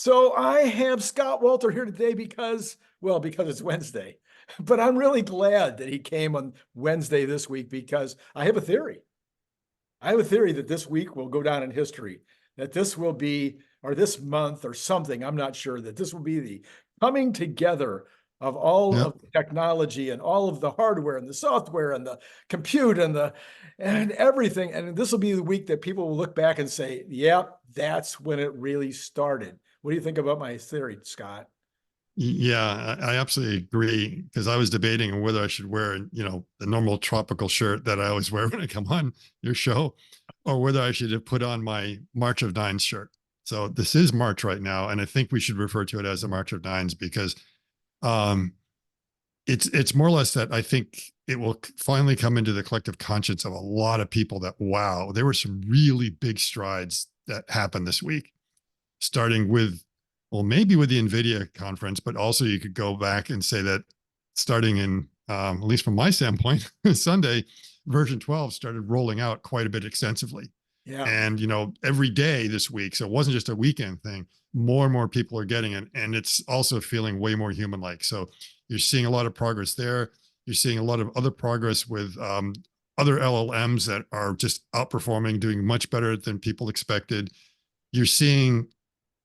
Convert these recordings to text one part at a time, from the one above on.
So I have Scott Walter here today because it's Wednesday. But I'm really glad that he came on Wednesday this week because I have a theory. I have a theory that this week will go down in history, that this will be, or this month or something, I'm not sure, that this will be the coming together of all Yep. of the technology and all of the hardware and the software and the compute and everything. And this will be the week that people will look back and say, yep, that's when it really started. What do you think about my theory, Scott? Yeah, I absolutely agree because I was debating whether I should wear, the normal tropical shirt that I always wear when I come on your show, or whether I should have put on my March of Nines shirt. So this is March right now, and I think we should refer to it as the March of Nines because um, it's more or less that I think it will finally come into the collective conscience of a lot of people that wow, there were some really big strides that happened this week, starting with, well, maybe with the Nvidia conference, but also you could go back and say that starting in, at least from my standpoint, Sunday, version 12 started rolling out quite a bit extensively. Yeah. And, every day this week, so it wasn't just a weekend thing, more and more people are getting it. And it's also feeling way more human-like. So you're seeing a lot of progress there. You're seeing a lot of other progress with other LLMs that are just outperforming, doing much better than people expected. You're seeing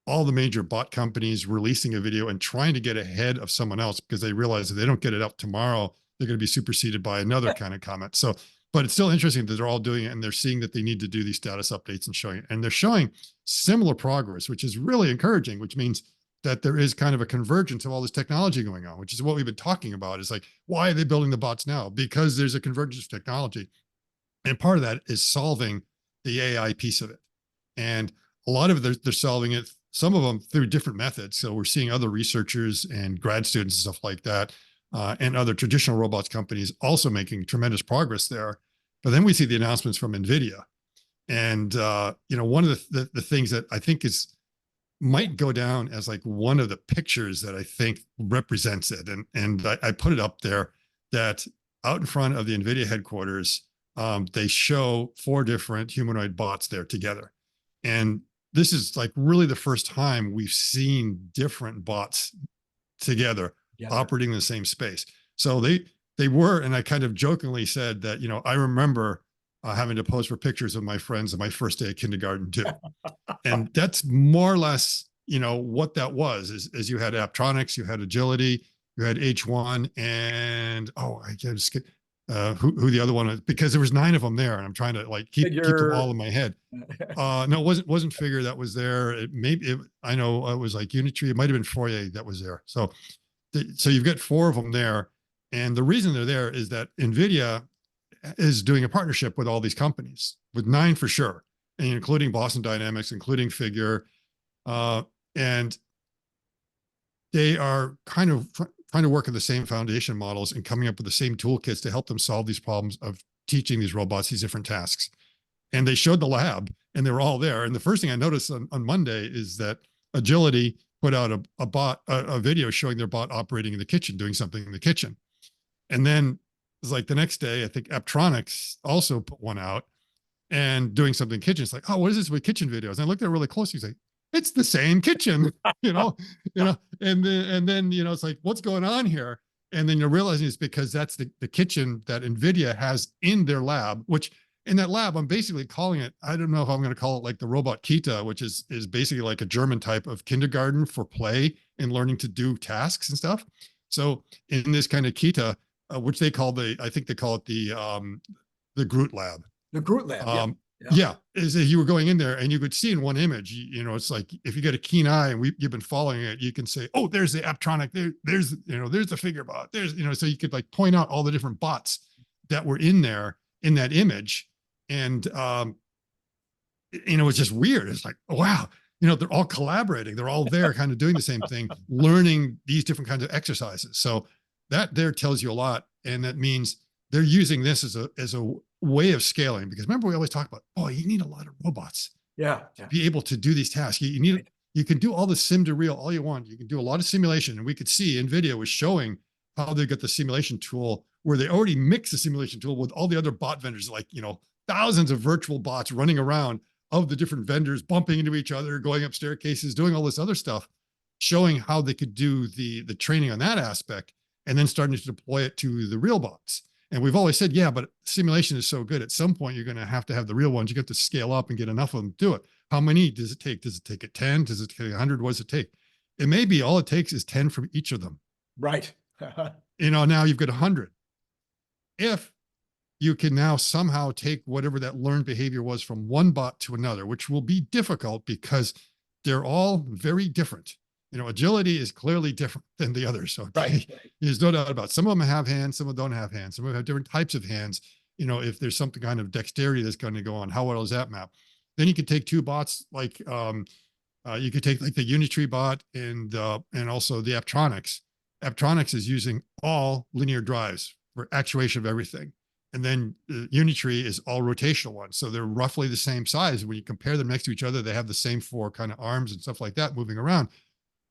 all the major bot companies releasing a video and trying to get ahead of someone else because they realize if they don't get it up tomorrow, they're going to be superseded by another kind of comment. So, but it's still interesting that they're all doing it and they're seeing that they need to do these status updates and showing it. And they're showing similar progress, which is really encouraging, which means that there is kind of a convergence of all this technology going on, which is what we've been talking about. Is like, why are they building the bots now? Because there's a convergence of technology. And part of that is solving the AI piece of it. And a lot of it, they're solving it, some of them through different methods. So we're seeing other researchers and grad students and stuff like that, and other traditional robots companies also making tremendous progress there. But then we see the announcements from Nvidia. And, one of the things that I think might go down as like one of the pictures that I think represents it. And I put it up there that out in front of the Nvidia headquarters, they show 4 different humanoid bots there together. And this is like really the first time we've seen different bots together operating in the same space. So they were, and I kind of jokingly said that, I remember having to pose for pictures of my friends on my first day of kindergarten too. And that's more or less, what that was, is you had aptronics, you had agility, you had H1, and I just get who the other one was, because there was 9 of them there, and I'm trying to like keep them all in my head. No, it wasn't Figure that was there. I know it was like Unitree. It might have been Fourier that was there. So you've got 4 of them there. And the reason they're there is that Nvidia is doing a partnership with all these companies, with 9 for sure, and including Boston Dynamics, including Figure. And they are kind of trying to work on the same foundation models and coming up with the same toolkits to help them solve these problems of teaching these robots these different tasks. And they showed the lab and they were all there. And the first thing I noticed on Monday is that Agility put out a video showing their bot operating in the kitchen, doing something in the kitchen. And then it was like the next day, I think Aptronics also put one out and doing something in the kitchen. It's like, oh, what is this with kitchen videos? And I looked at it really closely. He's like, it's the same kitchen, and then, it's like, what's going on here? And then you're realizing it's because that's the kitchen that Nvidia has in their lab, which in that lab, I'm basically calling it, I don't know if I'm going to call it like the robot Kita, which is basically like a German type of kindergarten for play and learning to do tasks and stuff. So in this kind of Kita, which I think they call it the Groot lab. The Groot lab. Yeah, is that you were going in there and you could see in one image, it's like if you get a keen eye and you've been following it, you can say, oh, there's the Aptronic, there's the Figure bot, there's, so you could like point out all the different bots that were in there in that image. And, it's just weird. It's like, oh, wow, they're all collaborating. They're all there kind of doing the same thing, learning these different kinds of exercises. So that there tells you a lot. And that means they're using this as a way of scaling, because remember, we always talk about, you need a lot of robots to be able to do these tasks. You can do all the sim to real all you want. You can do a lot of simulation. And we could see Nvidia was showing how they got the simulation tool where they already mix the simulation tool with all the other bot vendors, like, thousands of virtual bots running around, of the different vendors bumping into each other, going up staircases, doing all this other stuff, showing how they could do the training on that aspect, and then starting to deploy it to the real bots. And we've always said, yeah, but simulation is so good. At some point, you're going to have the real ones. You have to scale up and get enough of them to do it. How many does it take? Does it take 10? Does it take 100? What does it take? It may be all it takes is 10 from each of them. Right. Now you've got 100. If you can now somehow take whatever that learned behavior was from one bot to another, which will be difficult because they're all very different. Agility is clearly different than the others. Okay. Right. There's no doubt about it. Some of them have hands, some of them don't have hands. Some of them have different types of hands. If there's something kind of dexterity that's going to go on, how well does that map? Then you could take two bots like you could take like the Unitree bot and also the Aptronics. Aptronics is using all linear drives for actuation of everything. And then Unitree is all rotational ones. So they're roughly the same size. When you compare them next to each other, they have the same 4 kind of arms and stuff like that moving around.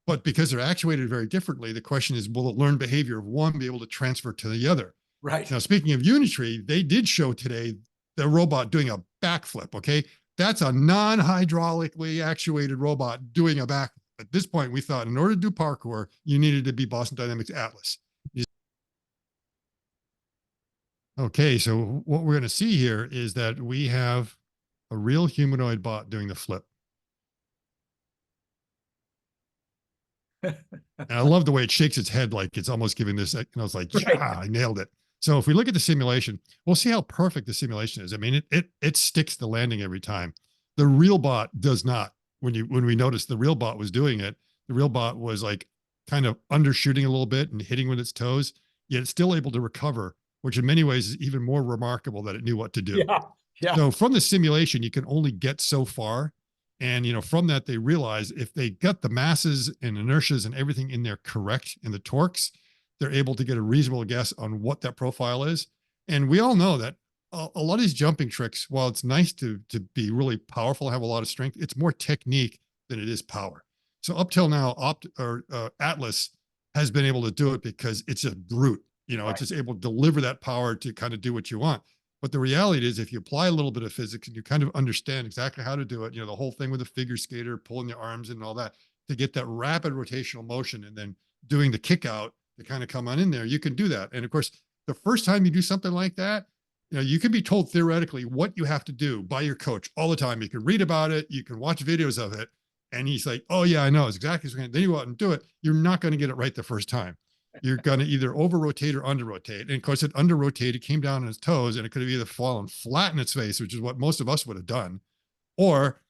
But because they're actuated very differently, the question is, will the learned behavior of one be able to transfer to the other? Right. Now, speaking of Unitree, they did show today the robot doing a backflip. Okay. That's a non-hydraulically actuated robot doing a backflip. At this point, we thought in order to do parkour, you needed to be Boston Dynamics Atlas. Okay, so what we're going to see here is that we have a real humanoid bot doing the flip. And I love the way it shakes its head like it's almost giving this, it's like, yeah, I nailed it. So if we look at the simulation, we'll see how perfect the simulation is. I mean, it sticks the landing every time. The real bot does not. When we noticed the real bot was doing it, the real bot was like kind of undershooting a little bit and hitting with its toes, yet it's still able to recover, which in many ways is even more remarkable that it knew what to do. Yeah. Yeah. So from the simulation, you can only get so far. And, from that, they realize if they got the masses and inertias and everything in there correct in the torques, they're able to get a reasonable guess on what that profile is. And we all know that a lot of these jumping tricks, while it's nice to be really powerful, have a lot of strength, it's more technique than it is power. So up till now, Atlas has been able to do it because it's a brute. Right. It's just able to deliver that power to kind of do what you want. But the reality is, if you apply a little bit of physics and you kind of understand exactly how to do it, the whole thing with the figure skater, pulling the arms and all that, to get that rapid rotational motion and then doing the kick out to kind of come on in there, you can do that. And of course, the first time you do something like that, you can be told theoretically what you have to do by your coach all the time. You can read about it, you can watch videos of it. And he's like, oh yeah, I know, it's exactly what's going to, then you go out and do it. You're not going to get it right the first time. You're going to either over rotate or under rotate. And of course, it under rotated, came down on its toes, and it could have either fallen flat in its face, which is what most of us would have done. Or,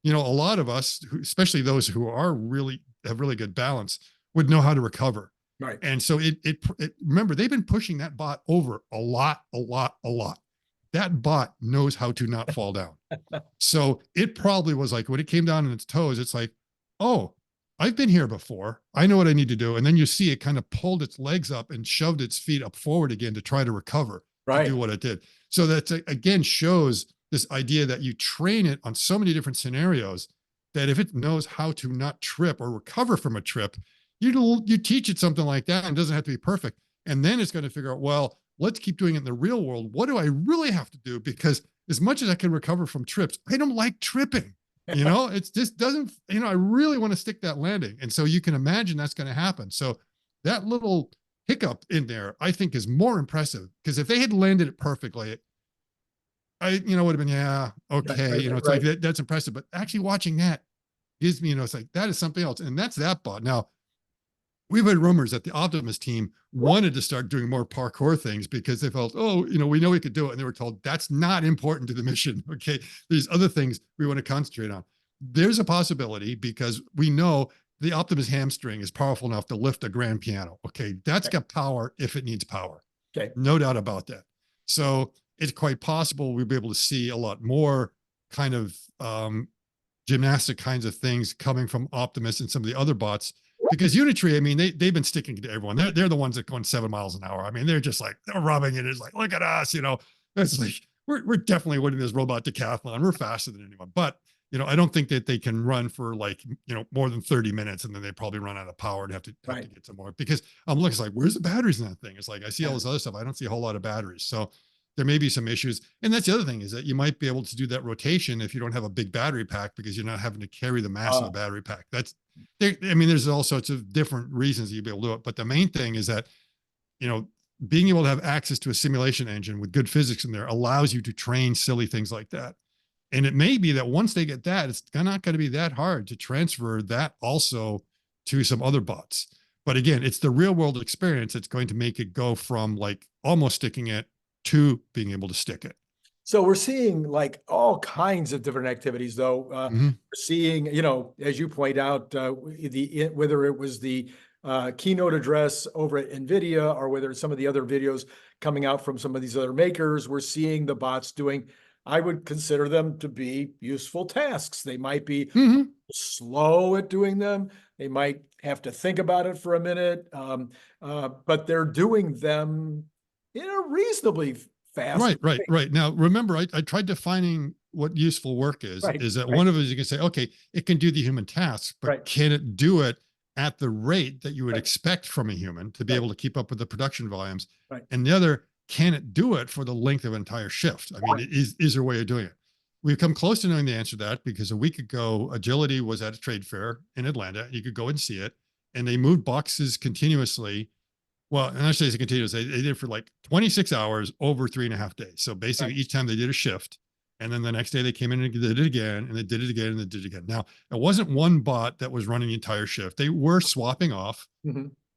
a lot of us, especially those who have really good balance, would know how to recover. Right. And so remember, they've been pushing that bot over a lot. That bot knows how to not fall down. So it probably was like, when it came down on its toes, it's like, oh, I've been here before. I know what I need to do. And then you see it kind of pulled its legs up and shoved its feet up forward again to try to recover, to do what it did. So that again shows this idea that you train it on so many different scenarios that if it knows how to not trip or recover from a trip, you teach it something like that, and it doesn't have to be perfect. And then it's going to figure out, well, let's keep doing it in the real world. What do I really have to do? Because as much as I can recover from trips, I don't like tripping. It's just doesn't, I really want to stick that landing. And so you can imagine that's going to happen. So that little hiccup in there, I think, is more impressive, because if they had landed it perfectly, would have been, yeah, okay. Right, it's like, that's impressive. But actually watching that gives me, it's like, that is something else. And that's that bot. Now, we've heard rumors that the Optimus team wanted to start doing more parkour things because they felt, we know we could do it. And they were told that's not important to the mission. Okay. There's other things we want to concentrate on. There's a possibility, because we know the Optimus hamstring is powerful enough to lift a grand piano. Okay. That's got power if it needs power. Okay. No doubt about that. So it's quite possible we'll be able to see a lot more kind of gymnastic kinds of things coming from Optimus and some of the other bots. Because Unitree, I mean, they've been sticking to everyone. They're the ones that going 7 miles an hour. I mean, they're just like, they're rubbing it. It's like, look at us, it's like, we're definitely winning this robot decathlon. We're faster than anyone. But, I don't think that they can run for like, more than 30 minutes, and then they probably run out of power and have to get some more. Because I'm looking, it's like, where's the batteries in that thing? It's like, I see all this other stuff. I don't see a whole lot of batteries. So there may be some issues. And that's the other thing, is that you might be able to do that rotation if you don't have a big battery pack, because you're not having to carry the mass of the battery pack. That's there. I mean, there's all sorts of different reasons that you'll be able to do it. But the main thing is that, you know, being able to have access to a simulation engine with good physics in there allows you to train silly things like that. And it may be that once they get that, it's not going to be that hard to transfer that also to some other bots. But again, it's the real world experience that's going to make it go from like almost sticking it to being able to stick it. So we're seeing like all kinds of different activities, though. We're seeing, you know, as you point out, whether it was the keynote address over at Nvidia, or whether it's some of the other videos coming out from some of these other makers, we're seeing the bots doing, I would consider them to be useful tasks. They might be slow at doing them. They might have to think about it for a minute, but they're doing them in a reasonably fast way. Right. Now, remember, I tried defining what useful work is that one of it is you can say, okay, it can do the human tasks, but can it do it at the rate that you would expect from a human to be able to keep up with the production volumes? And the other, can it do it for the length of an entire shift? I mean, is there a way of doing it? We've come close to knowing the answer to that, because a week ago, Agility was at a trade fair in Atlanta. You could go and see it, and they moved boxes continuously. Well, and I say it's continuous. They did it for like 26 hours over 3.5 days. So basically each time they did a shift, and then the next day they came in and did it again, and they did it again, and they did it again. Now, it wasn't one bot that was running the entire shift. They were swapping off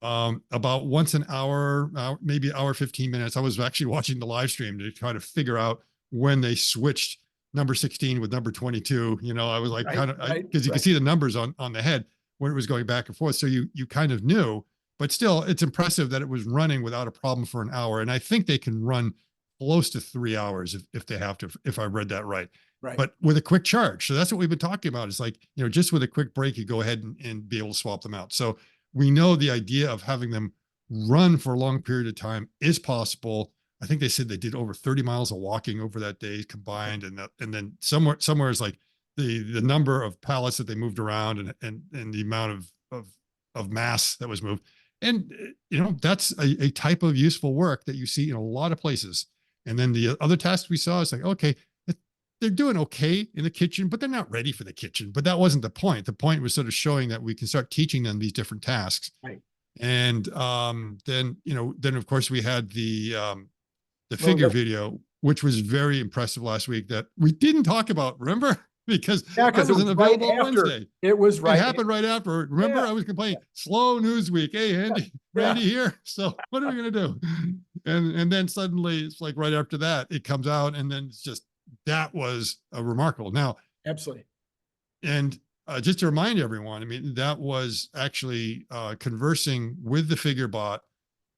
about once an hour, maybe hour, 15 minutes. I was actually watching the live stream to try to figure out when they switched number 16 with number 22. You know, I was like, because you can see the numbers on the head when it was going back and forth. So you kind of knew. But still, it's impressive that it was running without a problem for an hour. And I think they can run close to 3 hours if they have to, if I read that right. But with a quick charge. So that's what we've been talking about. It's like, you know, just with a quick break, you go ahead and be able to swap them out. So we know the idea of having them run for a long period of time is possible. I think they said they did over 30 miles of walking over that day combined. And then somewhere is like the number of pallets that they moved around and the amount of mass that was moved. And, you know, that's a type of useful work that you see in a lot of places. And then the other tasks we saw is like, okay, they're doing okay in the kitchen, but they're not ready for the kitchen. But that wasn't the point. The point was sort of showing that we can start teaching them these different tasks. And then, you know, then of course we had the figure video, which was very impressive last week that we didn't talk about. Remember? Because I wasn't available on Wednesday. It was It happened right after. Remember, I was complaining, slow news week. Hey, Andy here. So what are we going to do? And then suddenly it's like right after that, it comes out, and then it's just, that was remarkable. Now, absolutely. And just to remind everyone, I mean, that was actually conversing with the figure bot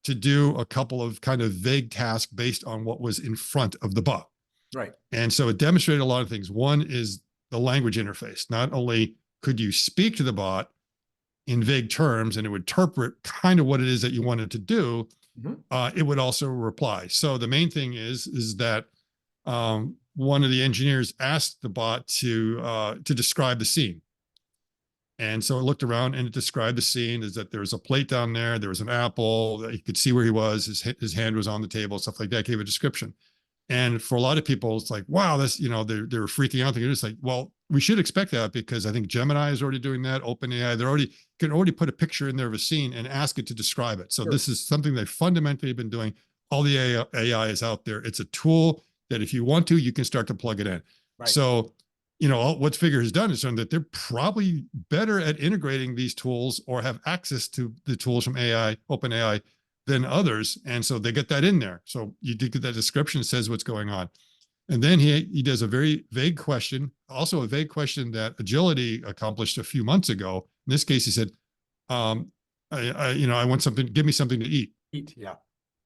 to do a couple of kind of vague tasks based on what was in front of the bot. And so it demonstrated a lot of things. One is the language interface. Not only could you speak to the bot in vague terms and it would interpret kind of what it is that you wanted to do, it would also reply. So the main thing is that one of the engineers asked the bot to describe the scene. And so it looked around and it described the scene is that there was a plate down there. There was an apple. You could see where he was. His hand was on the table, stuff like that. Gave a description. And for a lot of people, it's like, wow, that's, you know, they were freaking out. They're just like, well, we should expect that, because I think Gemini is already doing that. OpenAI, can already put a picture in there of a scene and ask it to describe it. So this is something they fundamentally have been doing. All the AI is out there. It's a tool that if you want to, you can start to plug it in. So, you know, what Figure has done is shown that they're probably better at integrating these tools or have access to the tools from OpenAI than others. And so they get that in there. So you do get that description, says what's going on. And then he does a very vague question, also a vague question that Agility accomplished a few months ago. In this case, he said, I want something, give me something to eat.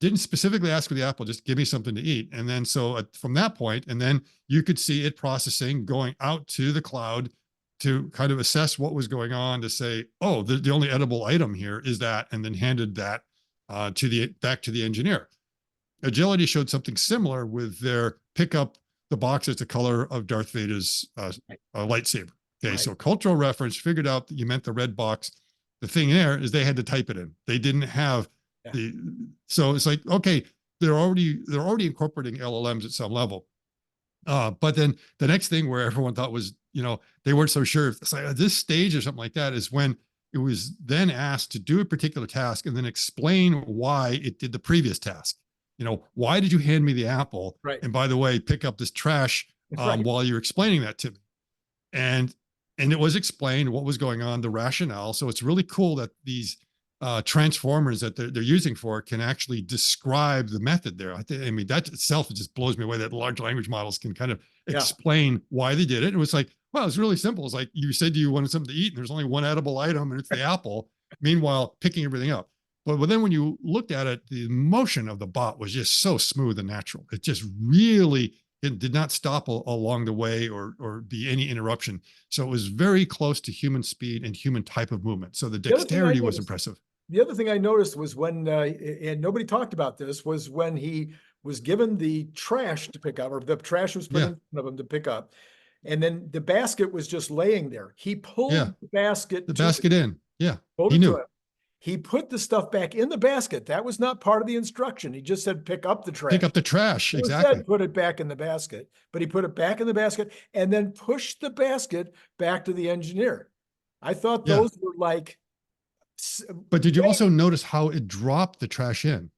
Didn't specifically ask for the apple, just give me something to eat. And then so from that point, and then you could see it processing, going out to the cloud to kind of assess what was going on, to say, oh, the only edible item here is that, and then handed that back to the engineer. Agility showed something similar with their pick up the box that's the color of Darth Vader's lightsaber. Okay, so cultural reference, figured out that you meant the red box. The thing there is they had to type it in. They didn't have so it's like, okay, they're already incorporating LLMs at some level. But then the next thing where everyone thought was, they weren't so sure if it's like at this stage or something like that is when it was then asked to do a particular task and then explain why it did the previous task. Why did you hand me the apple? Right. And by the way, pick up this trash Right. while you're explaining that to me. And it was explained what was going on, the rationale. So it's really cool that these transformers that they're using for it can actually describe the method there. I mean, that itself just blows me away that large language models can kind of Yeah. explain why they did it. And it was like, well, it's really simple. It's like you said you wanted something to eat and there's only one edible item and it's the apple. Meanwhile, picking everything up. But then when you looked at it, the motion of the bot was just so smooth and natural. It just really, it did not stop along the way or be any interruption. So it was very close to human speed and human type of movement. So the dexterity was impressive. The other thing I noticed was when, and nobody talked about this, was when he was given the trash to pick up, or the trash was put in front of him to pick up. And then the basket was just laying there. He pulled the basket in. Yeah. He knew. He put the stuff back in the basket. That was not part of the instruction. He just said, pick up the trash. Pick up the trash. He exactly. Said, put it back in the basket, but he put it back in the basket and then pushed the basket back to the engineer. I thought those were like. But did you also notice how it dropped the trash in?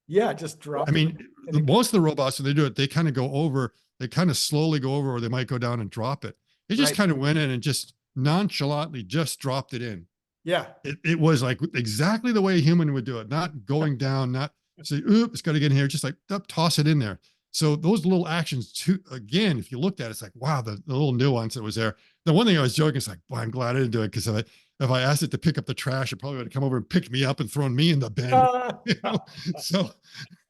Yeah, just drop. I mean, most of the robots, when they do it, they kind of go over, they kind of slowly go over, or they might go down and drop it. It just kind of went in and just nonchalantly just dropped it in. Yeah. It was like exactly the way a human would do it, not going down, not say, oop, it's got to get in here, just like toss it in there. So those little actions too, again, if you looked at it, it's like, wow, the little nuance that was there. The one thing I was joking is like, well, I'm glad I didn't do it, because if I asked it to pick up the trash, it probably would have come over and picked me up and thrown me in the bin. So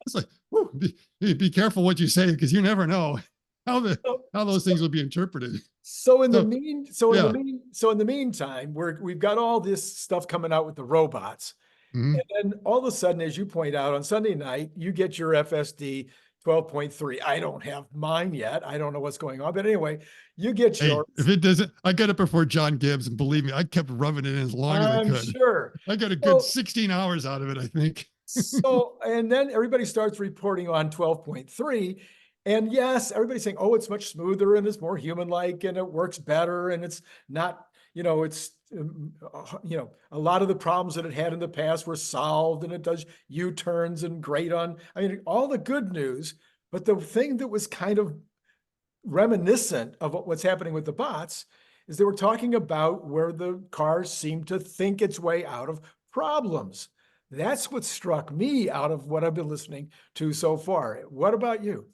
it's like, whew, be careful what you say, because you never know how those things will be interpreted. So in the meantime, we've got all this stuff coming out with the robots. And then all of a sudden, as you point out, on Sunday night, you get your FSD 12.3. I don't have mine yet. I don't know what's going on. But anyway, you get yours. If it doesn't, I got it before John Gibbs, and believe me, I kept rubbing it in as long as I could. I'm sure. I got a good 16 hours out of it, I think. And then everybody starts reporting on 12.3. And yes, everybody's saying, oh, it's much smoother and it's more human-like and it works better. And it's not, it's, a lot of the problems that it had in the past were solved, and it does U-turns and great on, all the good news. But the thing that was kind of reminiscent of what's happening with the bots is they were talking about where the cars seem to think its way out of problems. That's what struck me out of what I've been listening to so far. What about you?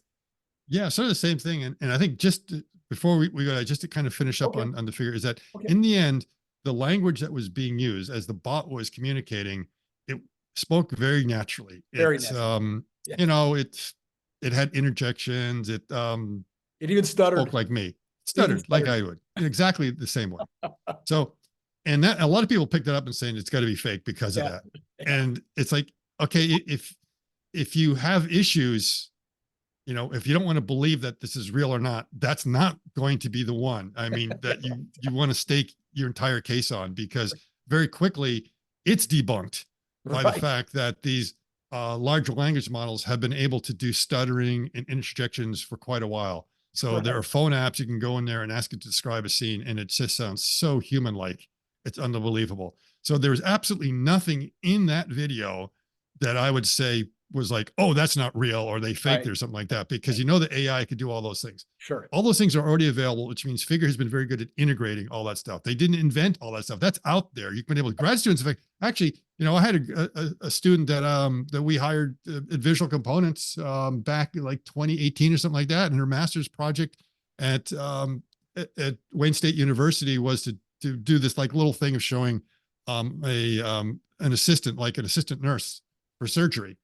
Yeah, sort of the same thing. And I think just before we go, just to kind of finish up on the figure, is that in the end, the language that was being used as the bot was communicating, it spoke very naturally. Very naturally. It had interjections. It even stuttered. Spoke like me. Stuttered like I would. Exactly the same way. So, and that a lot of people picked it up and saying it's got to be fake because of that. And it's like, okay, if you have issues, if you don't want to believe that this is real or not, that's not going to be the one. I mean, that you want to stake your entire case on, because very quickly it's debunked by the fact that these larger language models have been able to do stuttering and interjections for quite a while. So there are phone apps you can go in there and ask it to describe a scene, and it just sounds so human-like. It's unbelievable. So there's absolutely nothing in that video that I would say was like, oh, that's not real, or they faked it or something like that, because the AI could do all those things. Sure. All those things are already available, which means Figure has been very good at integrating all that stuff. They didn't invent all that stuff. That's out there. You've been able to, grad students, in fact, actually, I had a student that we hired at Visual Components back in like 2018 or something like that. And her master's project at Wayne State University was to do this like little thing of showing an assistant nurse for surgery.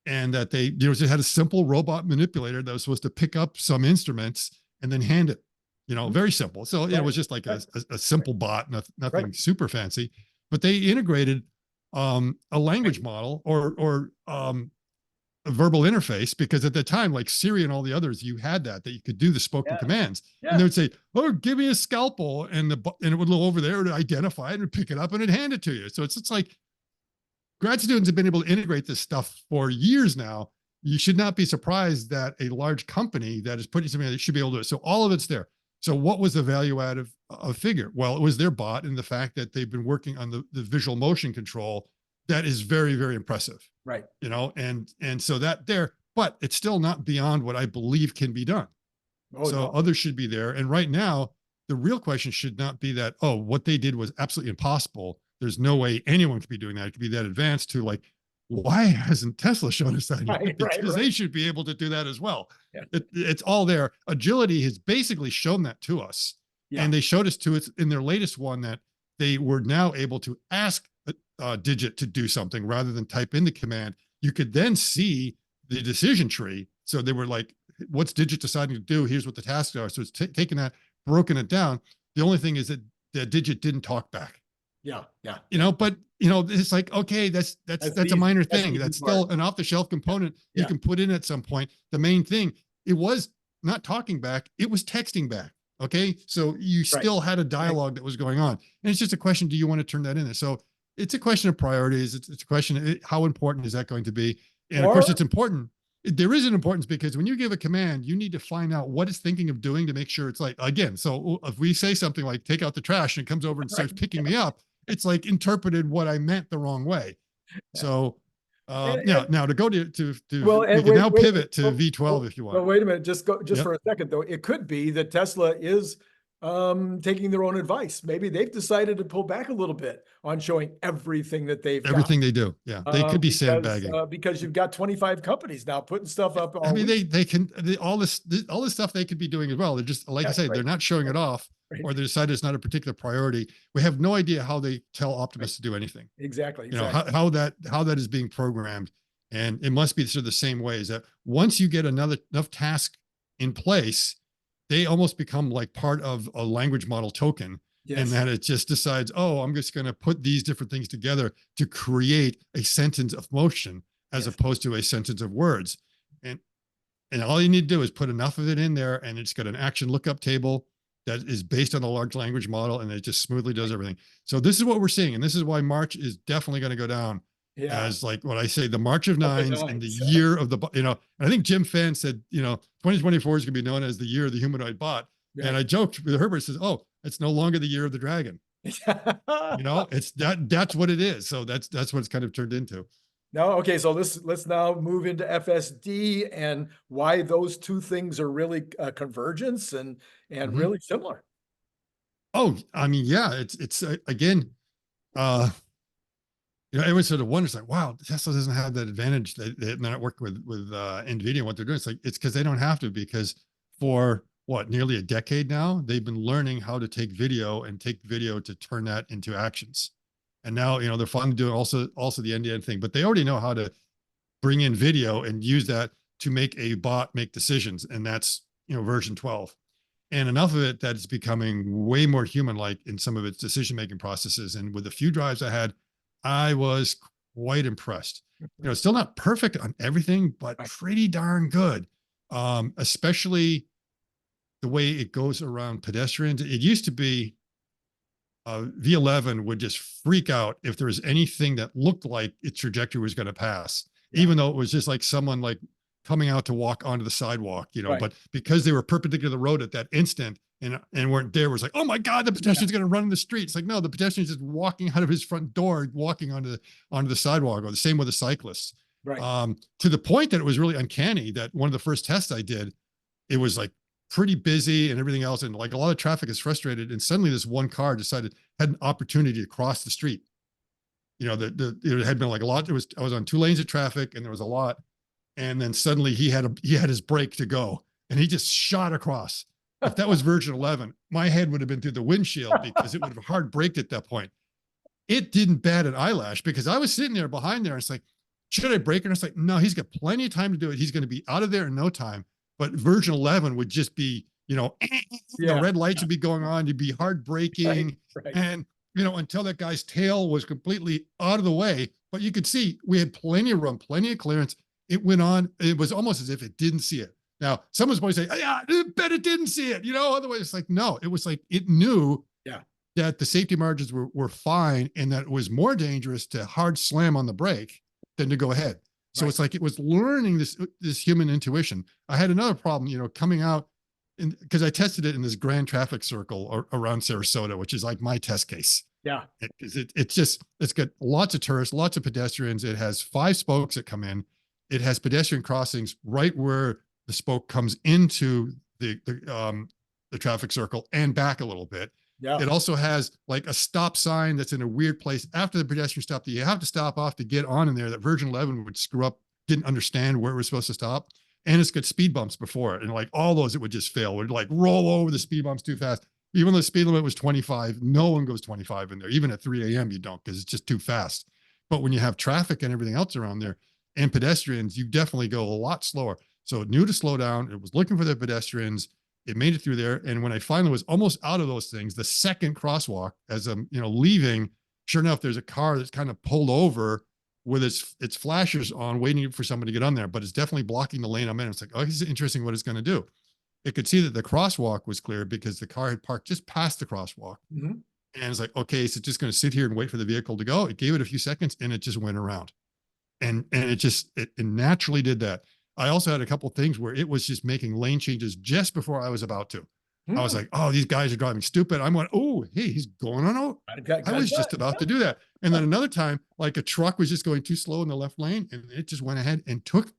And that they, just had a simple robot manipulator that was supposed to pick up some instruments and then hand it, very simple. So it was just like a simple bot, nothing super fancy, but they integrated a language model or a verbal interface, because at the time, like Siri and all the others, you had that you could do the spoken commands, and they would say, oh, give me a scalpel. And it would look over there to identify it and pick it up and it'd hand it to you. So it's like, grad students have been able to integrate this stuff for years now. you should not be surprised that a large company that is putting something that should be able to do it. So all of it's there. So what was the value add of Figure? Well, it was their bot and the fact that they've been working on the visual motion control that is very, very impressive. Right. And so that there, but it's still not beyond what I believe can be done. Oh, So no. others should be there. And right now, the real question should not be that, oh, what they did was absolutely impossible. There's no way anyone could be doing that. It could be that advanced to like, why hasn't Tesla shown us that yet? Right, Because right. they should be able to do that as well. Yeah. It's all there. Agility has basically shown that to us. Yeah. And they showed us to it in their latest one that they were now able to ask a digit to do something rather than type in the command. You could then see the decision tree. So they were like, what's digit deciding to do? Here's what the tasks are. So it's taken that, broken it down. The only thing is that the digit didn't talk back. Yeah. Yeah. But it's like, okay, that's a minor thing. That's still an off-the-shelf component you can put in at some point. The main thing, it was not talking back, it was texting back. Okay. So you still had a dialogue that was going on. And it's just a question, do you want to turn that in there? So it's a question of priorities. It's a question of how important is that going to be? And of course it's important. There is an importance because when you give a command, you need to find out what it's thinking of doing to make sure it's like, again, so if we say something like take out the trash and it comes over and starts picking me up, it's like interpreted what I meant the wrong way. So now to go to well, we can now pivot to V12 if you want. Well, wait a minute, just for a second though. It could be that Tesla is taking their own advice. Maybe they've decided to pull back a little bit on showing everything that they've everything they do. Yeah, they could be sandbagging because you've got 25 companies now putting stuff up. I mean, they can all this stuff they could be doing as well. They're just like I say, they're not showing it off, or they decide it's not a particular priority. We have no idea how they tell Optimus to do anything. Exactly. How that is being programmed, and it must be sort of the same way. Is that once you get enough task in place, they almost become like part of a language model token. Yes. And that it just decides, oh, I'm just going to put these different things together to create a sentence of motion as opposed to a sentence of words. And all you need to do is put enough of it in there, and it's got an action lookup table that is based on the large language model, and it just smoothly does everything. So this is what we're seeing. And this is why March is definitely going to go down as like what I say, the March of Nines and the year of the, I think Jim Fan said, 2024 is going to be known as the year of the humanoid bot. Right. And I joked with Herbert, says, oh, it's no longer the year of the dragon. It's that's what it is. So that's what it's kind of turned into. No, okay. So let's now move into FSD and why those two things are really convergence and really similar. Oh, I mean, yeah, it's again, everyone sort of wonders like, wow, Tesla doesn't have that advantage. They're not working with Nvidia and what they're doing. It's like, it's because they don't have to, because for nearly a decade now, they've been learning how to take video to turn that into actions. And now, they're finally doing also the end-to-end thing, but they already know how to bring in video and use that to make a bot make decisions. And that's, version 12. And enough of it that it's becoming way more human-like in some of its decision-making processes. And with the few drives I had, I was quite impressed. It's still not perfect on everything, but pretty darn good. Especially the way it goes around pedestrians. It used to be V11 would just freak out if there was anything that looked like its trajectory was going to pass, even though it was just like someone like coming out to walk onto the sidewalk, but because they were perpendicular to the road at that instant and weren't there, it was like, oh my God, the pedestrian's going to run in the street. It's like, no, the pedestrian's just walking out of his front door, walking onto the sidewalk, or the same with the cyclists. Right. To the point that it was really uncanny that one of the first tests I did, it was like pretty busy and everything else. And like a lot of traffic is frustrated. And suddenly this one car had an opportunity to cross the street. It had been like a lot. I was on 2 lanes of traffic and there was a lot. And then suddenly he had his brake to go and he just shot across. If that was version 11, my head would have been through the windshield because it would have hard braked at that point. It didn't bat an eyelash because I was sitting there behind there. And it's like, should I brake? And it's like, no, he's got plenty of time to do it. He's going to be out of there in no time. But version 11 would just be, the red lights would be going on. You'd be hard braking. Right. And, until that guy's tail was completely out of the way. But you could see we had plenty of room, plenty of clearance. It went on. It was almost as if it didn't see it. Now, someone's going to say, yeah, I bet it didn't see it. Otherwise it's like, no, it was like, it knew that the safety margins were fine and that it was more dangerous to hard slam on the brake than to go ahead. So Right. it's like it was learning this human intuition. I had another problem, coming out because I tested it in this grand traffic circle around Sarasota, which is like my test case. Yeah. It's got lots of tourists, lots of pedestrians. It has 5 spokes that come in. It has pedestrian crossings right where the spoke comes into the traffic circle and back a little bit. Yeah. It also has like a stop sign that's in a weird place after the pedestrian stop that you have to stop off to get on in there, that Virgin 11 would screw up, didn't understand where it was supposed to stop. And it's got speed bumps before it. And like all those, it would just fail. It would like roll over the speed bumps too fast. Even though the speed limit was 25, no one goes 25 in there. Even at 3 a.m., you don't, because it's just too fast. But when you have traffic and everything else around there and pedestrians, you definitely go a lot slower. So it knew to slow down. It was looking for the pedestrians. It made it through there. And when I finally was almost out of those things, the second crosswalk, as I'm leaving, sure enough, there's a car that's kind of pulled over with its flashers on, waiting for somebody to get on there, but it's definitely blocking the lane I'm in. It's like, oh, this is interesting what it's going to do. It could see that the crosswalk was clear because the car had parked just past the crosswalk. Mm-hmm. And it's like, okay, so it's just going to sit here and wait for the vehicle to go. It gave it a few seconds and it just went around. And it naturally did that. I also had a couple of things where it was just making lane changes just before I was about to. I was like, oh, these guys are driving stupid. I'm going, oh, hey, he's going on. Oh, I was just about to do that. And then another time, like a truck was just going too slow in the left lane and it just went ahead and took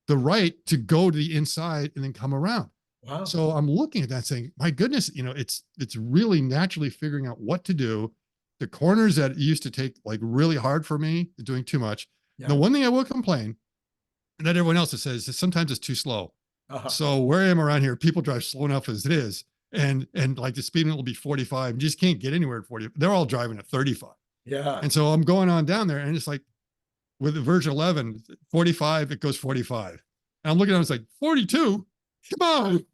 the right to go to the inside and then come around. Wow. So I'm looking at that saying, my goodness, it's really naturally figuring out what to do. The corners that used to take like really hard for me, doing too much. Yeah. The one thing I will complain that everyone else says is sometimes it's too slow. So where I am around here, people drive slow enough as it is. And like the speed limit will be 45. You just can't get anywhere at 40. They're all driving at 35. Yeah. And so I'm going on down there and it's like with the Virgin 11, 45, it goes 45. And I'm looking at it, it's like 42. Come on.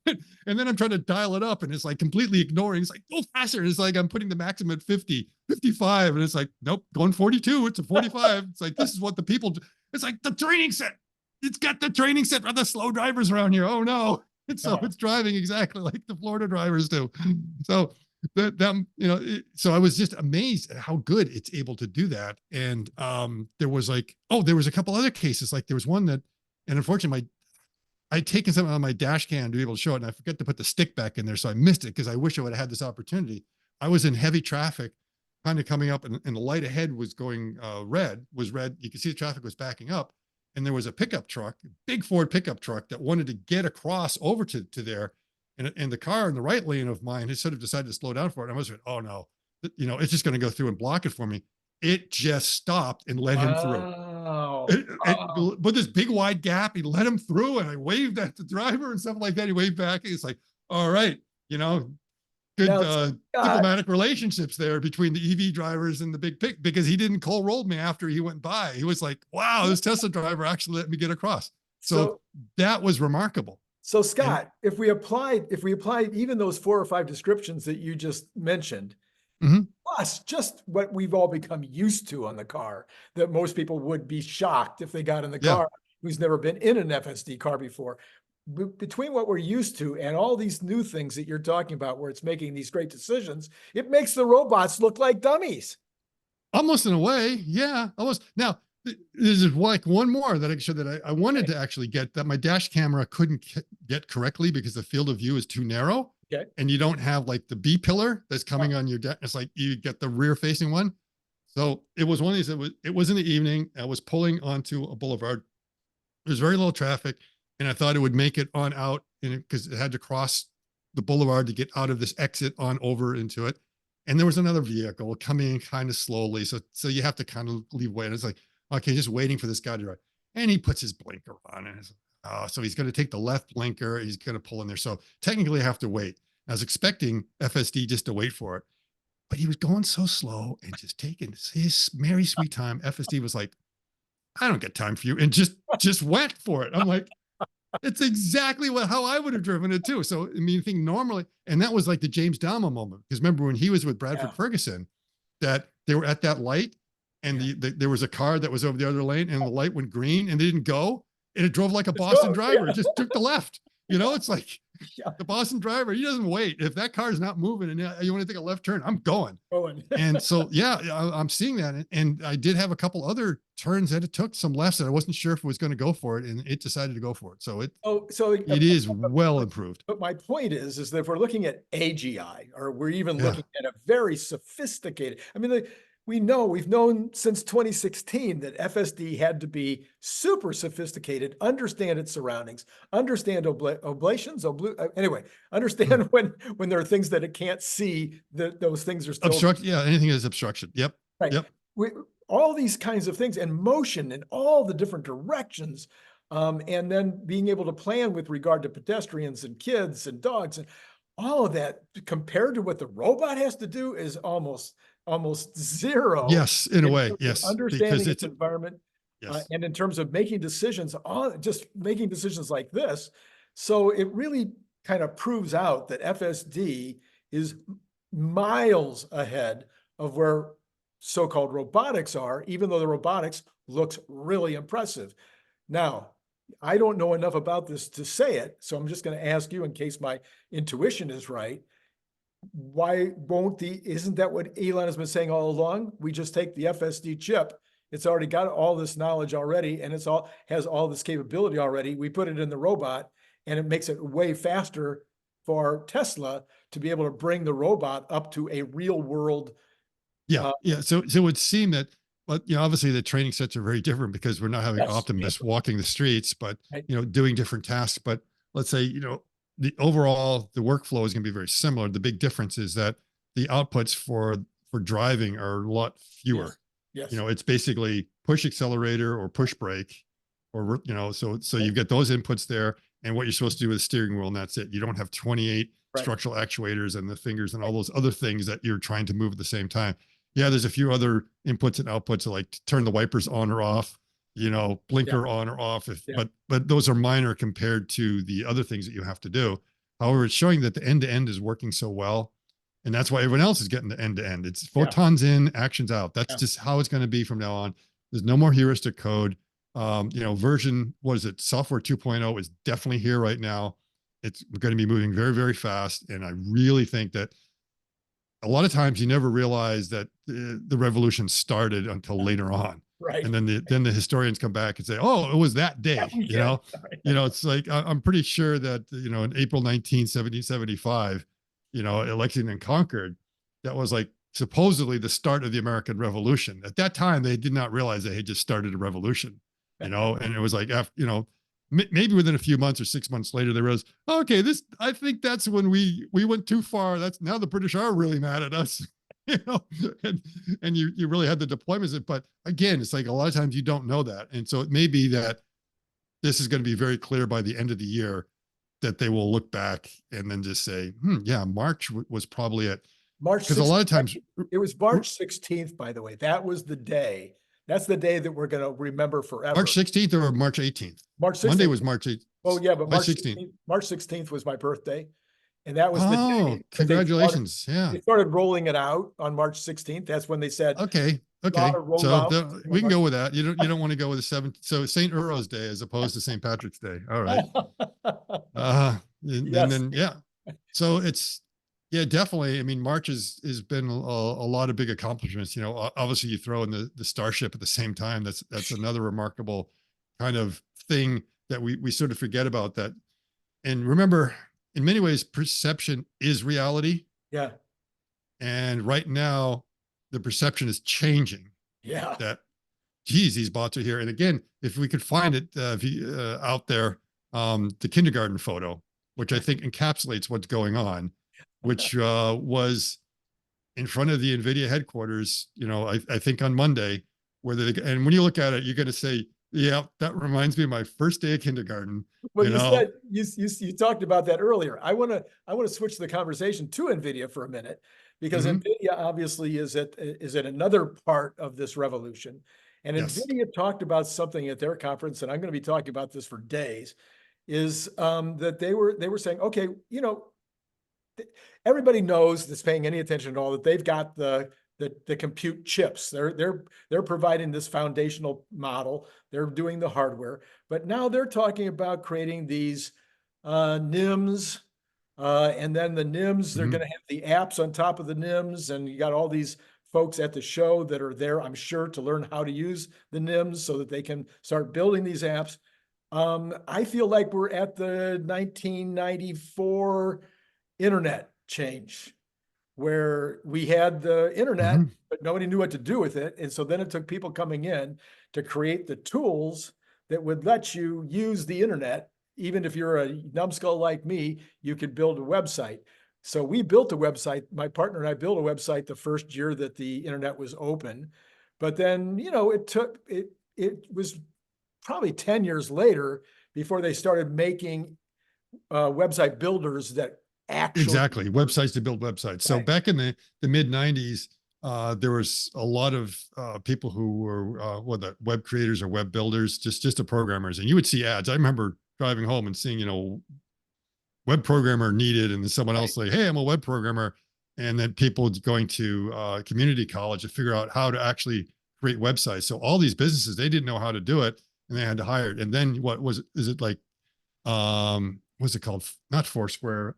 And then I'm trying to dial it up and it's like completely ignoring. It's like, go faster. And it's like, I'm putting the maximum at 50, 55. And it's like, nope, going 42. It's a 45. It's like, this is what the people do. It's like the training set. It's got the training set for the slow drivers around here. Oh no. And so it's driving exactly like the Florida drivers do. So so I was just amazed at how good it's able to do that. And there was a couple other cases. Like there was one that, and unfortunately, I'd taken something on my dash cam to be able to show it, and I forgot to put the stick back in there, so I missed it because I wish I would have had this opportunity. I was in heavy traffic, kind of coming up, and the light ahead was going red. You could see the traffic was backing up, and there was a pickup truck, big Ford pickup truck, that wanted to get across over to there, and the car in the right lane of mine had sort of decided to slow down for it. And I was like, oh no, it's just going to go through and block it for me. It just stopped and let him through. But this big wide gap, he let him through, and I waved at the driver and stuff like that. He waved back. It's like, all right, good diplomatic relationships there between the EV drivers and the big pick, because he didn't call roll me after he went by. He was like, wow, this Tesla driver actually let me get across. So that was remarkable. So Scott, if we applied even those 4 or 5 descriptions that you just mentioned, plus just what we've all become used to on the car, that most people would be shocked if they got in the car who's never been in an FSD car before. Between what we're used to and all these new things that you're talking about, where it's making these great decisions, it makes the robots look like dummies. Almost in a way. Yeah, almost. Now, there's like one more that I showed that I wanted to actually get, that my dash camera couldn't get correctly because the field of view is too narrow. Okay. And you don't have like the B pillar that's coming on your deck. It's like you get the rear facing one. So it was one of these, it was in the evening. I was pulling onto a boulevard. There's very little traffic. And I thought it would make it on out because it had to cross the boulevard to get out of this exit on over into it. And there was another vehicle coming in kind of slowly. So you have to kind of leave way. And it's like, okay, just waiting for this guy to drive. And he puts his blinker on, and it's so he's going to take the left blinker. He's going to pull in there. So technically I have to wait. I was expecting FSD just to wait for it, but he was going so slow and just taking his merry sweet time. FSD was like, I don't get time for you. And just went for it. I'm like, it's exactly how I would have driven it too. So, I mean, think normally, and that was like the James Dahmer moment. Because remember when he was with Bradford Ferguson, that they were at that light and there was a car that was over the other lane and the light went green and they didn't go. And it drove like a Boston driver. It just took the left. It's like, Yeah. The Boston driver, he doesn't wait. If that car is not moving and you want to take a left turn, I'm going. Owen. And so, yeah, I'm seeing that. And I did have a couple other turns that it took some lefts that I wasn't sure if it was going to go for it, and it decided to go for it. So Oh, so it is well improved. but my point is that if we're looking at AGI, or we're even Yeah. looking at a very sophisticated, I mean, we've known since 2016 that FSD had to be super sophisticated, understand its surroundings, understand oblations, anyway, understand when there are things that it can't see, that those things are still Obstruct. Yeah. Anything is obstruction. Yep. right. Yep. All these kinds of things, and motion in all the different directions. And then being able to plan with regard to pedestrians and kids and dogs and all of that, compared to what the robot has to do, is almost zero Yes. In a way. terms of Yes. Because understanding it's, its environment, yes. and in terms of making decisions just making decisions like this. So it really kind of proves out that FSD is miles ahead of where so-called robotics are, even though the robotics looks really impressive. Now, I don't know enough about this to say it, so I'm just going to ask you, in case my intuition is right, why isn't that what Elon has been saying all along? We just take the FSD chip. It's already got all this knowledge already, and has all this capability already. We put it in the robot, and it makes it way faster for Tesla to be able to bring the robot up to a real world. Yeah. Yeah. So it would seem that, but obviously the training sets are very different because we're not having Yes. Optimus walking the streets, but Right. doing different tasks. But let's say, the overall, the workflow is going to be very similar. The big difference is that the outputs for driving are a lot fewer. Yes. It's basically push accelerator or push brake, or, so you get those inputs there, and what you're supposed to do with the steering wheel, and that's it. You don't have 28 Right. structural actuators and the fingers and all those other things that you're trying to move at the same time. Yeah, there's a few other inputs and outputs, like turn the wipers on or off, blinker on or off. But those are minor compared to the other things that you have to do. However, it's showing that the end to end is working so well, and that's why everyone else is getting the end to end. It's photons in, actions out. That's just how it's going to be from now on. There's no more heuristic code. Version, what is it? Software 2.0 is definitely here right now. It's going to be moving very, very fast, and I really think that a lot of times you never realize that the revolution started until later on. Right. And then the historians come back and say, oh, it was that day. It's like, I'm pretty sure that, in April 1775, Lexington and Concord, that was like supposedly the start of the American Revolution. At that time, they did not realize they had just started a revolution, and it was like, after, maybe within a few months or 6 months later, they realized, oh, okay, I think that's when we went too far. That's now the British are really mad at us, and you really had the deployments. But again, it's like a lot of times you don't know that. And so it may be that this is going to be very clear by the end of the year, that they will look back and then just say, yeah, March was probably it. March, because a lot of times it was March 16th, by the way. That was the day. That's the day that we're going to remember forever. March 16th or March 18th? March 16th. Monday was March 8th. Oh, yeah, but March 16th. 16th, March 16th was my birthday. And that was the day. Congratulations. They started rolling it out on March 16th. That's when they said, okay. So we can go with that. You don't want to go with the 7th. So St. Uro's Day as opposed to St. Patrick's Day. All right. And then, yeah. So it's, yeah, definitely. I mean, March has been a lot of big accomplishments. Obviously you throw in the Starship at the same time. That's another remarkable kind of thing that we sort of forget about that. And remember, in many ways, perception is reality. Yeah. And right now, the perception is changing. Yeah. That, geez, these bots are here. And again, if we could find it out there, the kindergarten photo, which I think encapsulates what's going on, which was in front of the Nvidia headquarters, I think on Monday, and when you look at it, you're going to say, yeah, that reminds me of my first day of kindergarten. Well, you talked about that earlier. I want to switch the conversation to Nvidia for a minute, because Nvidia obviously is at another part of this revolution. And Nvidia talked about something at their conference, and I'm going to be talking about this for days, is that they were saying, okay, everybody knows that's paying any attention at all that they've got the compute chips. They're providing this foundational model. They're doing the hardware, but now they're talking about creating these NIMs, And then the NIMS, they're Mhm. going to have the apps on top of the NIMS, and you got all these folks at the show that are there, I'm sure, to learn how to use the NIMS so that they can start building these apps. I feel like we're at the 1994 internet change, where we had the internet, Mhm. but nobody knew what to do with it. And so then it took people coming in to create the tools that would let you use the internet. Even if you're a numbskull like me, you could build a website. So we built a website. My partner and I built a website the first year that the internet was open. But then, it was probably 10 years later before they started making website builders that actually Exactly. Websites to build websites. So right. back in the mid 90s, there was a lot of people who were the web creators or web builders, just the programmers, and you would see ads. I remember driving home and seeing, web programmer needed, and then someone Right. else like, hey, I'm a web programmer, and then people going to community college to figure out how to actually create websites. So all these businesses, they didn't know how to do it, and they had to hire it. And then what was it? Is it like what's it called? Not Foursquare,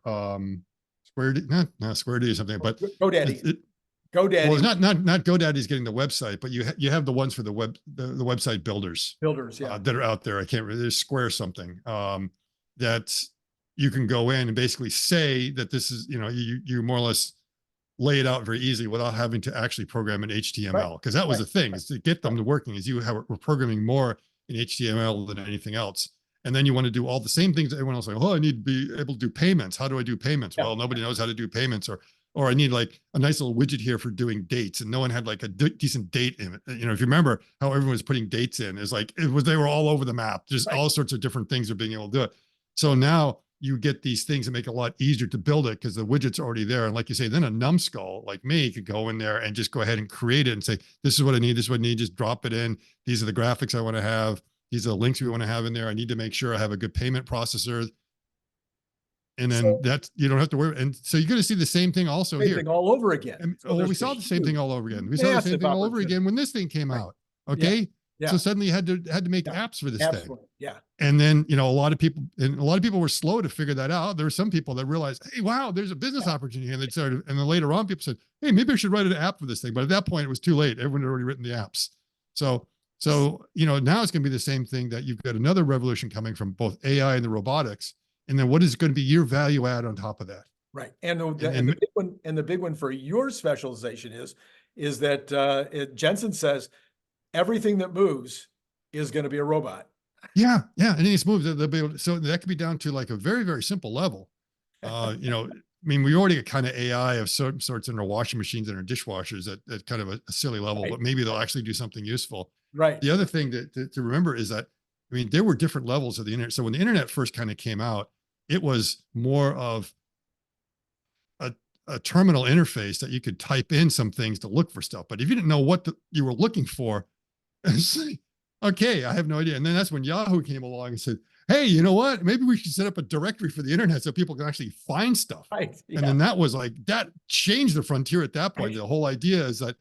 Square D, not Square D or something, but GoDaddy. it, well, GoDaddy it's not GoDaddy's getting the website, but you have the ones for the website builders builders. Yeah. that are out there. I can't remember. There's Square something that you can go in and basically say that this is, you more or less lay it out very easily without having to actually program in Right. HTML, because that was Right. the thing, Right. is to get them to working is we're programming more in HTML than anything else. And then you want to do all the same things that everyone else, like, oh, I need to be able to do payments. How do I do payments? Yeah. Well, nobody knows how to do payments, or I need like a nice little widget here for doing dates, and no one had like a decent date in it. If you remember how everyone was putting dates in, is like they were all over the map, just Right. all sorts of different things of being able to do it. So now you get these things that make it a lot easier to build it because the widget's already there. And like you say, then a numbskull like me could go in there and just go ahead and create it and say, this is what I need. This is what I need. Just drop it in. These are the graphics I want to have. These are the links we want to have in there. I need to make sure I have a good payment processor. And then So that's, you don't have to worry. And so you're going to see the same thing also same here. thing all over again. And So well, there's we a saw the same thing huge, all over again. We saw the same massive thing all over opportunity. again when this thing came Right. out. Yeah. Okay. Yeah. So suddenly you had to make Yeah. apps for this thing. Absolutely. Yeah. And then, a lot of people were slow to figure that out. There were some people that realized, hey, wow, there's a business Yeah. opportunity. And they started, and then later on, people said, hey, maybe I should write an app for this thing. But at that point, it was too late. Everyone had already written the apps. So, now it's going to be the same thing, that you've got another revolution coming from both AI and the robotics. And then what is going to be your value add on top of that? Right. And And the big one for your specialization is that Jensen says everything that moves is going to be a robot. yeah. And it's moved. They'll be able to, so that could be down to like a very, very simple level. I mean, we already get kind of AI of certain sorts in our washing machines and our dishwashers at kind of a silly level, Right. but maybe they'll actually do something useful. Right. The other thing to remember is that, I mean, there were different levels of the internet. So when the internet first kind of came out, it was more of a, a terminal interface that you could type in some things to look for stuff. But if you didn't know what you were looking for, it's like, okay, I have no idea. And then that's when Yahoo came along and said, hey, you know what? Maybe we should set up a directory for the internet so people can actually find stuff. Right. And Yeah. then that was like, that changed the frontier at that point. Right. The whole idea is that,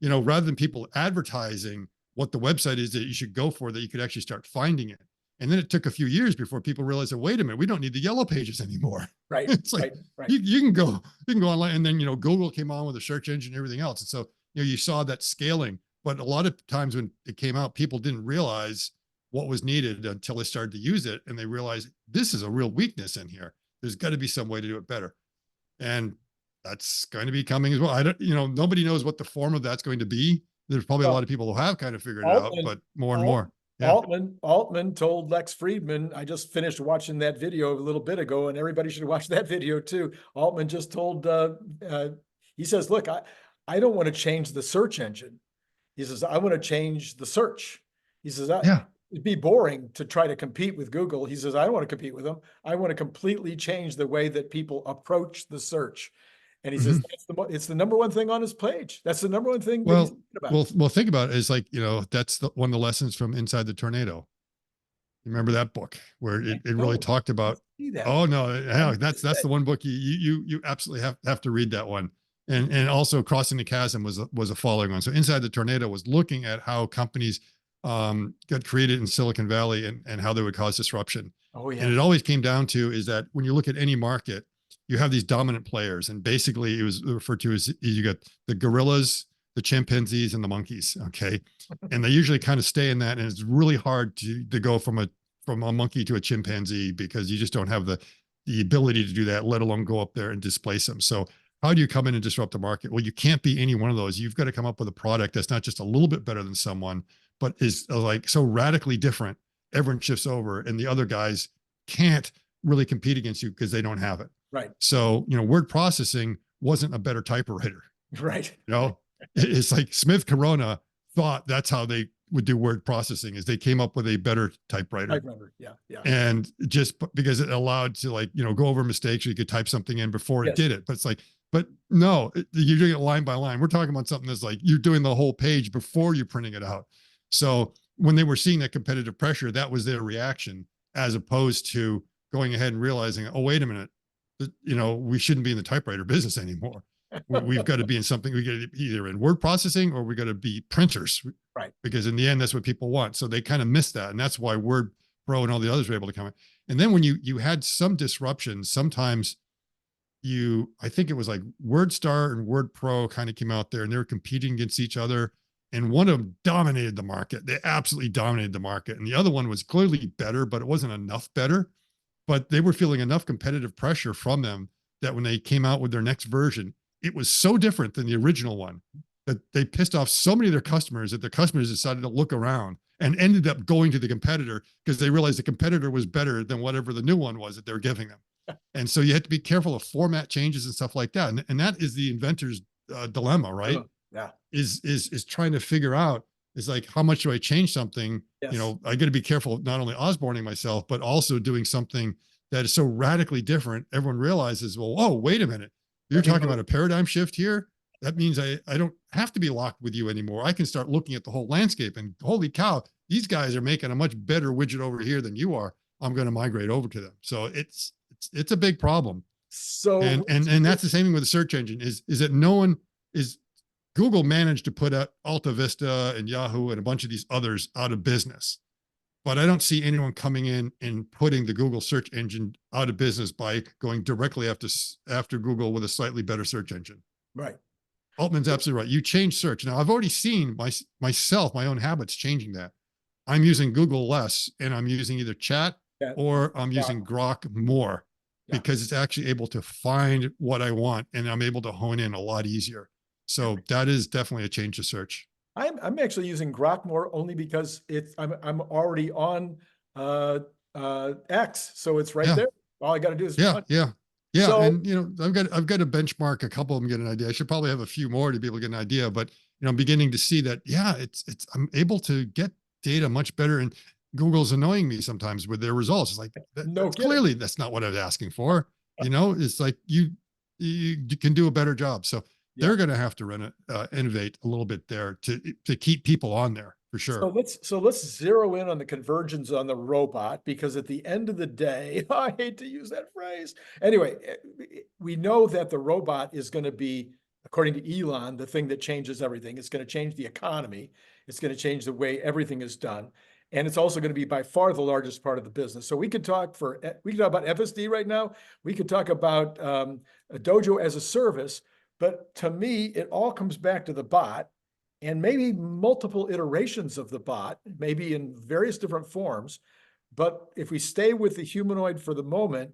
rather than people advertising what the website is that you should go for, that you could actually start finding it. And then it took a few years before people realized that, wait a minute, we don't need the yellow pages anymore. Right. It's like, Right. Right. you can go online, and then, Google came on with a search engine and everything else. And so, you saw that scaling. But a lot of times when it came out, people didn't realize what was needed until they started to use it. And they realized this is a real weakness in here. There's got to be some way to do it better. And that's going to be coming as well. I don't, nobody knows what the form of that's going to be. There's probably a lot of people who have kind of figured it out, but more and more. Yeah. Altman told Lex Friedman, I just finished watching that video a little bit ago, and everybody should watch that video too. Altman just told, he says, look, I don't want to change the search engine. He says, I want to change the search. He says, Yeah. it'd be boring to try to compete with Google. He says, I don't want to compete with them. I want to completely change the way that people approach the search. And he says, it's the number one thing on his page. That's the number one thing that he's thinking about. Well, think about it. It's like, that's one of the lessons from Inside the Tornado. You remember that book where it really talked about, oh no, that's the one book you absolutely have to read that one. And also Crossing the Chasm was a following one. So Inside the Tornado was looking at how companies got created in Silicon Valley and how they would cause disruption. Oh yeah. And it always came down to is that when you look at any market, you have these dominant players, and basically it was referred to as you got the gorillas, the chimpanzees, and the monkeys. Okay, and they usually kind of stay in that, and it's really hard to go from a monkey to a chimpanzee because you just don't have the ability to do that, let alone go up there and displace them. So how do you come in and disrupt the market? Well, you can't be any one of those. You've got to come up with a product that's not just a little bit better than someone, but is like so radically different. Everyone shifts over, and the other guys can't really compete against you because they don't have it. Right. So, word processing wasn't a better typewriter. Right. It's like Smith Corona thought that's how they would do word processing, is they came up with a better typewriter. Yeah. Yeah. And just because it allowed to, like, go over mistakes, or you could type something in before it did it. But it's like, but no, you're doing it line by line. We're talking about something that's like you're doing the whole page before you're printing it out. So when they were seeing that competitive pressure, that was their reaction, as opposed to going ahead and realizing, oh, wait a minute, we shouldn't be in the typewriter business anymore. We've got to be in something. We got to be either in word processing, or we got to be printers, right? Because in the end, that's what people want. So they kind of missed that, and that's why Word Pro and all the others were able to come in. And then when you had some disruptions, sometimes I think it was like WordStar and Word Pro kind of came out there, and they were competing against each other. And one of them dominated the market. They absolutely dominated the market, and the other one was clearly better, but it wasn't enough better. But they were feeling enough competitive pressure from them that when they came out with their next version, it was so different than the original one that they pissed off so many of their customers that their customers decided to look around and ended up going to the competitor because they realized the competitor was better than whatever the new one was that they were giving them. And so you had to be careful of format changes and stuff like that. And that is the inventor's dilemma, right? Yeah. Is trying to figure out, is like, how much do I change something? Yes. I got to be careful of not only Osborning myself, but also doing something that is so radically different. Everyone realizes, well, oh, wait a minute. You're talking about a paradigm shift here. That means I don't have to be locked with you anymore. I can start looking at the whole landscape, and holy cow, these guys are making a much better widget over here than you are. I'm going to migrate over to them. So it's a big problem. So, and that's the same thing with the search engine is that Google managed to put out Alta Vista and Yahoo and a bunch of these others out of business. But I don't see anyone coming in and putting the Google search engine out of business by going directly after Google with a slightly better search engine. Right. Altman's absolutely right. You change search. Now, I've already seen my own habits changing that. I'm using Google less, and I'm using either chat or I'm using Grok more, because it's actually able to find what I want, and I'm able to hone in a lot easier. So that is definitely a change to search. I'm actually using Grok more only because I'm already on X, so it's right there. All I got to do is punch. So, and I've got to benchmark a couple of them, get an idea. I should probably have a few more to be able to get an idea, but I'm beginning to see that I'm able to get data much better, and Google's annoying me sometimes with their results. It's like, clearly that's not what I was asking for. It's like you can do a better job. So they're going to have to innovate a little bit there to keep people on there, for sure. So let's zero in on the convergence on the robot, because at the end of the day, I hate to use that phrase. Anyway, we know that the robot is going to be, according to Elon, the thing that changes everything. It's going to change the economy. It's going to change the way everything is done. And it's also going to be by far the largest part of the business. So we could talk about FSD right now. We could talk about a Dojo as a service. But to me, it all comes back to the bot, and maybe multiple iterations of the bot, maybe in various different forms. But if we stay with the humanoid for the moment,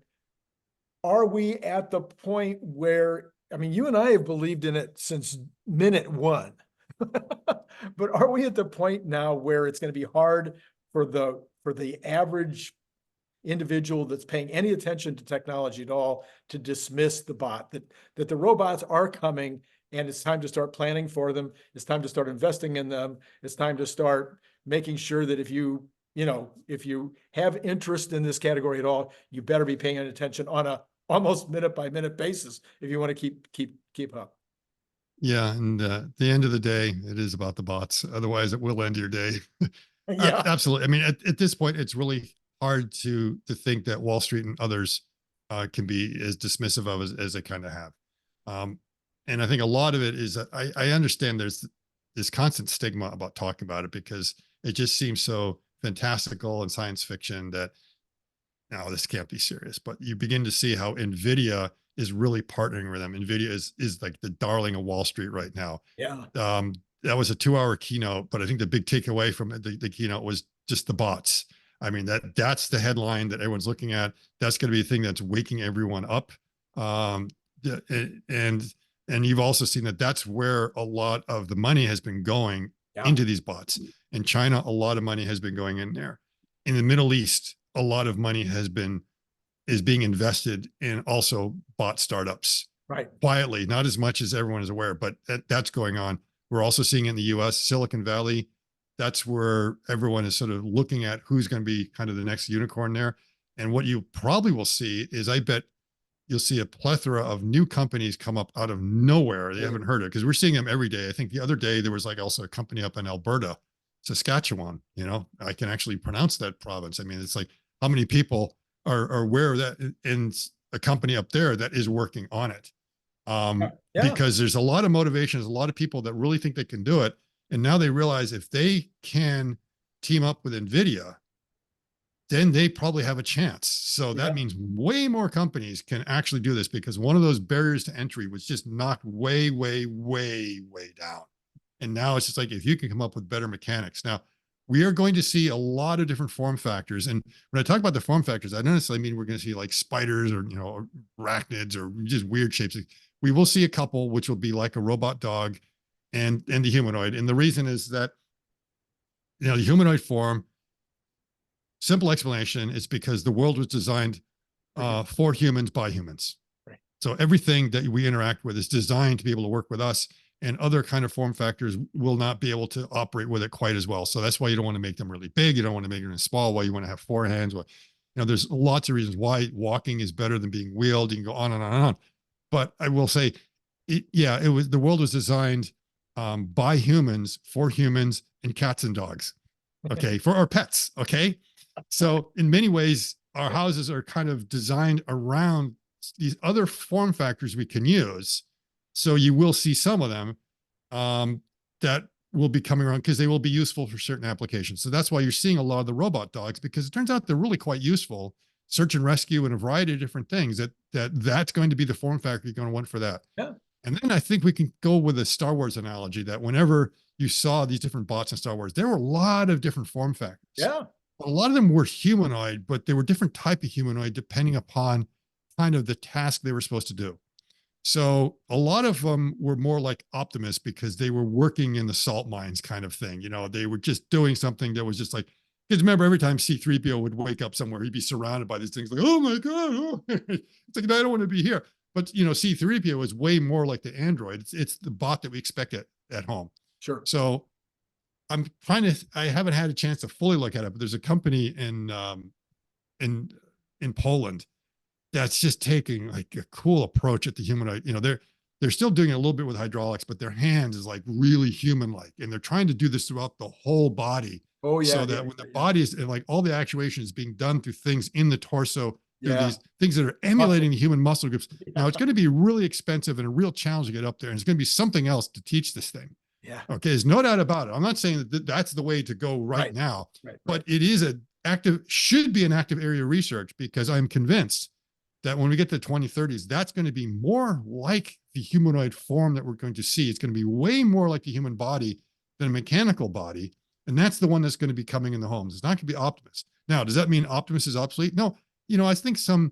are we at the point where, I mean, you and I have believed in it since minute one, but are we at the point now where it's going to be hard for the average individual that's paying any attention to technology at all to dismiss the bot, that the robots are coming, and it's time to start planning for them. It's time to start investing in them. It's time to start making sure that if you have interest in this category at all, you better be paying attention on a almost minute by minute basis if you want to keep up. Yeah. And at the end of the day, it is about the bots. Otherwise it will end your day. Yeah, absolutely. I mean, at this point, it's really hard to think that Wall Street and others can be as dismissive of as they kind of have. And I think a lot of it is that I understand there's this constant stigma about talking about it, because it just seems so fantastical and science fiction that, no, this can't be serious. But you begin to see how Nvidia is really partnering with them. Nvidia is like the darling of Wall Street right now. Yeah. That was a 2 hour keynote, but I think the big takeaway from the keynote was just the bots. I mean, that's the headline that everyone's looking at. That's going to be a thing that's waking everyone up. And you've also seen that that's where a lot of the money has been going Yeah. into these bots. In China, a lot of money has been going in there. In the Middle East, a lot of money is being invested in also bot startups. Right. Quietly, not as much as everyone is aware, but that's going on. We're also seeing in the US, Silicon Valley, that's where everyone is sort of looking at who's going to be kind of the next unicorn there. And what you probably will see is, I bet you'll see a plethora of new companies come up out of nowhere. They haven't heard it, because we're seeing them every day. I think the other day there was like also a company up in Alberta, Saskatchewan. You know, I can actually pronounce that province. I mean, it's like, how many people are aware of that in a company up there that is working on it? Because there's a lot of motivation. There's a lot of people that really think they can do it. And now they realize if they can team up with Nvidia, then they probably have a chance. So that means way more companies can actually do this, because one of those barriers to entry was just knocked way, way, way, way down. And now it's just like, if you can come up with better mechanics. Now, we are going to see a lot of different form factors. And when I talk about the form factors, I don't necessarily mean we're going to see like spiders or, arachnids or just weird shapes. We will see a couple, which will be like a robot dog and the humanoid. And the reason is that, the humanoid form, simple explanation, is because the world was designed for humans by humans. Right. So everything that we interact with is designed to be able to work with us, and other kind of form factors will not be able to operate with it quite as well. So that's why you don't want to make them really big. You don't want to make them small. Why you want to have four hands. Why, there's lots of reasons why walking is better than being wheeled. You can go on and on and on. But I will say, the world was designed by humans, for humans, and cats and dogs. Okay. For our pets. Okay. So in many ways, our houses are kind of designed around these other form factors we can use. So you will see some of them that will be coming around, because they will be useful for certain applications. So that's why you're seeing a lot of the robot dogs, because it turns out they're really quite useful, search and rescue, and a variety of different things. That's going to be the form factor you're going to want for that. Yeah. And then I think we can go with a Star Wars analogy, that whenever you saw these different bots in Star Wars, there were a lot of different form factors. Yeah. A lot of them were humanoid, but they were different type of humanoid depending upon kind of the task they were supposed to do. So a lot of them were more like Optimus, because they were working in the salt mines kind of thing. They were just doing something that was just like, because remember, every time C-3PO would wake up somewhere, he'd be surrounded by these things like, oh my God. Oh. It's like, I don't want to be here. But, C-3PO is way more like the android. It's the bot that we expect at home. Sure. So I haven't had a chance to fully look at it, but there's a company in Poland that's just taking like a cool approach at the humanoid. They're still doing it a little bit with hydraulics, but their hands is like really human-like, and they're trying to do this throughout the whole body. Oh yeah. So that when the body is like, all the actuation is being done through things in the torso, through these things that are emulating the human muscle groups. Now it's going to be really expensive and a real challenge to get up there, and it's going to be something else to teach this thing. Yeah. Okay. There's no doubt about it. I'm not saying that that's the way to go right now, but it is should be an active area of research, because I'm convinced that when we get to the 2030s, that's going to be more like the humanoid form that we're going to see. It's going to be way more like the human body than a mechanical body. And that's the one that's going to be coming in the homes. It's not going to be Optimus. Now, does that mean Optimus is obsolete? No. I think some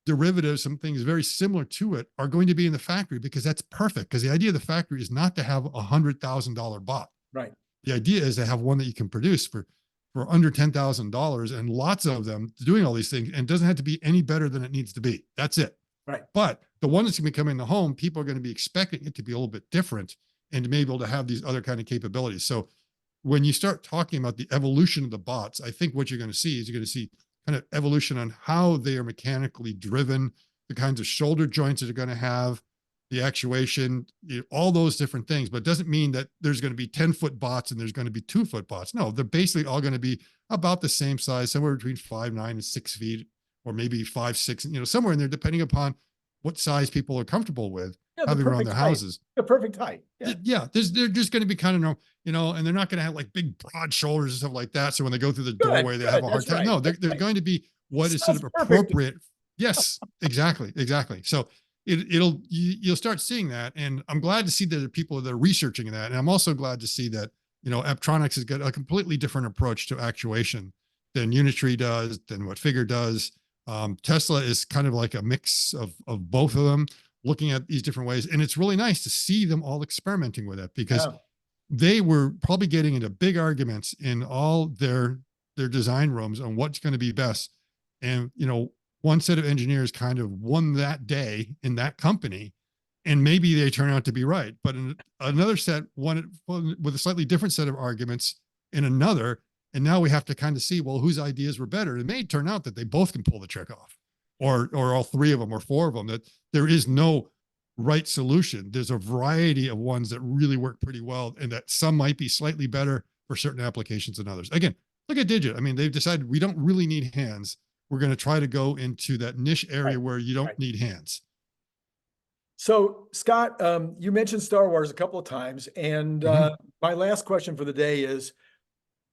derivatives, some things very similar to it are going to be in the factory, because that's perfect. Because the idea of the factory is not to have $100,000 bot. Right. The idea is to have one that you can produce for under $10,000, and lots of them doing all these things, and it doesn't have to be any better than it needs to be. That's it. Right. But the one that's going to be coming in the home, people are going to be expecting it to be a little bit different, and to be able to have these other kind of capabilities. So when you start talking about the evolution of the bots, I think what you're going to see is you're going to see kind of evolution on how they are mechanically driven, the kinds of shoulder joints that are going to have, the actuation, all those different things. But it doesn't mean that there's going to be 10-foot bots and there's going to be 2-foot bots. No, they're basically all going to be about the same size, somewhere between 5'9" and 6 feet, or maybe 5'6", somewhere in there, depending upon what size people are comfortable with having around their houses. The perfect height. Yeah. They're just going to be kind of, and they're not going to have like big broad shoulders and stuff like that. So when they go through the doorway, they have a hard time. No, they're going to be what is sort of appropriate. Yes, exactly. So you'll start seeing that. And I'm glad to see that there are people that are researching that. And I'm also glad to see that, Apptronics has got a completely different approach to actuation than Unitree does, than what Figure does. Tesla is kind of like a mix of both of them, looking at these different ways. And it's really nice to see them all experimenting with it, because Yeah. they were probably getting into big arguments in all their design rooms on what's going to be best. And, one set of engineers kind of won that day in that company, and maybe they turn out to be right. But another set won with a slightly different set of arguments in another. And now we have to kind of see, well, whose ideas were better. It may turn out that they both can pull the trick off, or all three of them, or four of them, that there is no right solution. There's a variety of ones that really work pretty well, and that some might be slightly better for certain applications than others. Again, look at Digit. I mean, they've decided we don't really need hands. We're going to try to go into that niche area where you don't need hands. So, Scott, you mentioned Star Wars a couple of times, and my last question for the day is,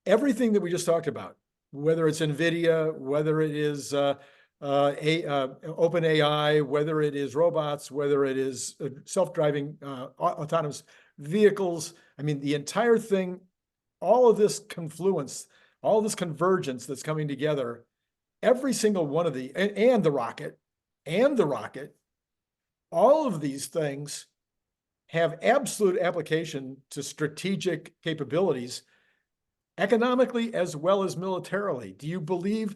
everything that we just talked about, whether it's Nvidia, whether it is OpenAI, whether it is robots, whether it is self-driving autonomous vehicles, I mean, the entire thing, all of this confluence, all this convergence that's coming together, every single one of and the rocket, all of these things have absolute application to strategic capabilities, economically as well as militarily. Do you believe?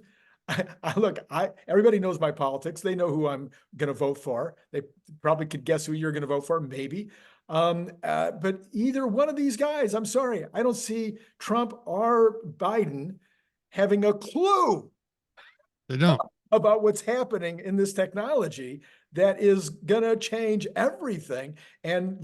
Everybody knows my politics. They know who I'm going to vote for. They probably could guess who you're going to vote for, maybe. But either one of these guys, I'm sorry, I don't see Trump or Biden having a clue. They don't. About what's happening in this technology that is going to change everything. And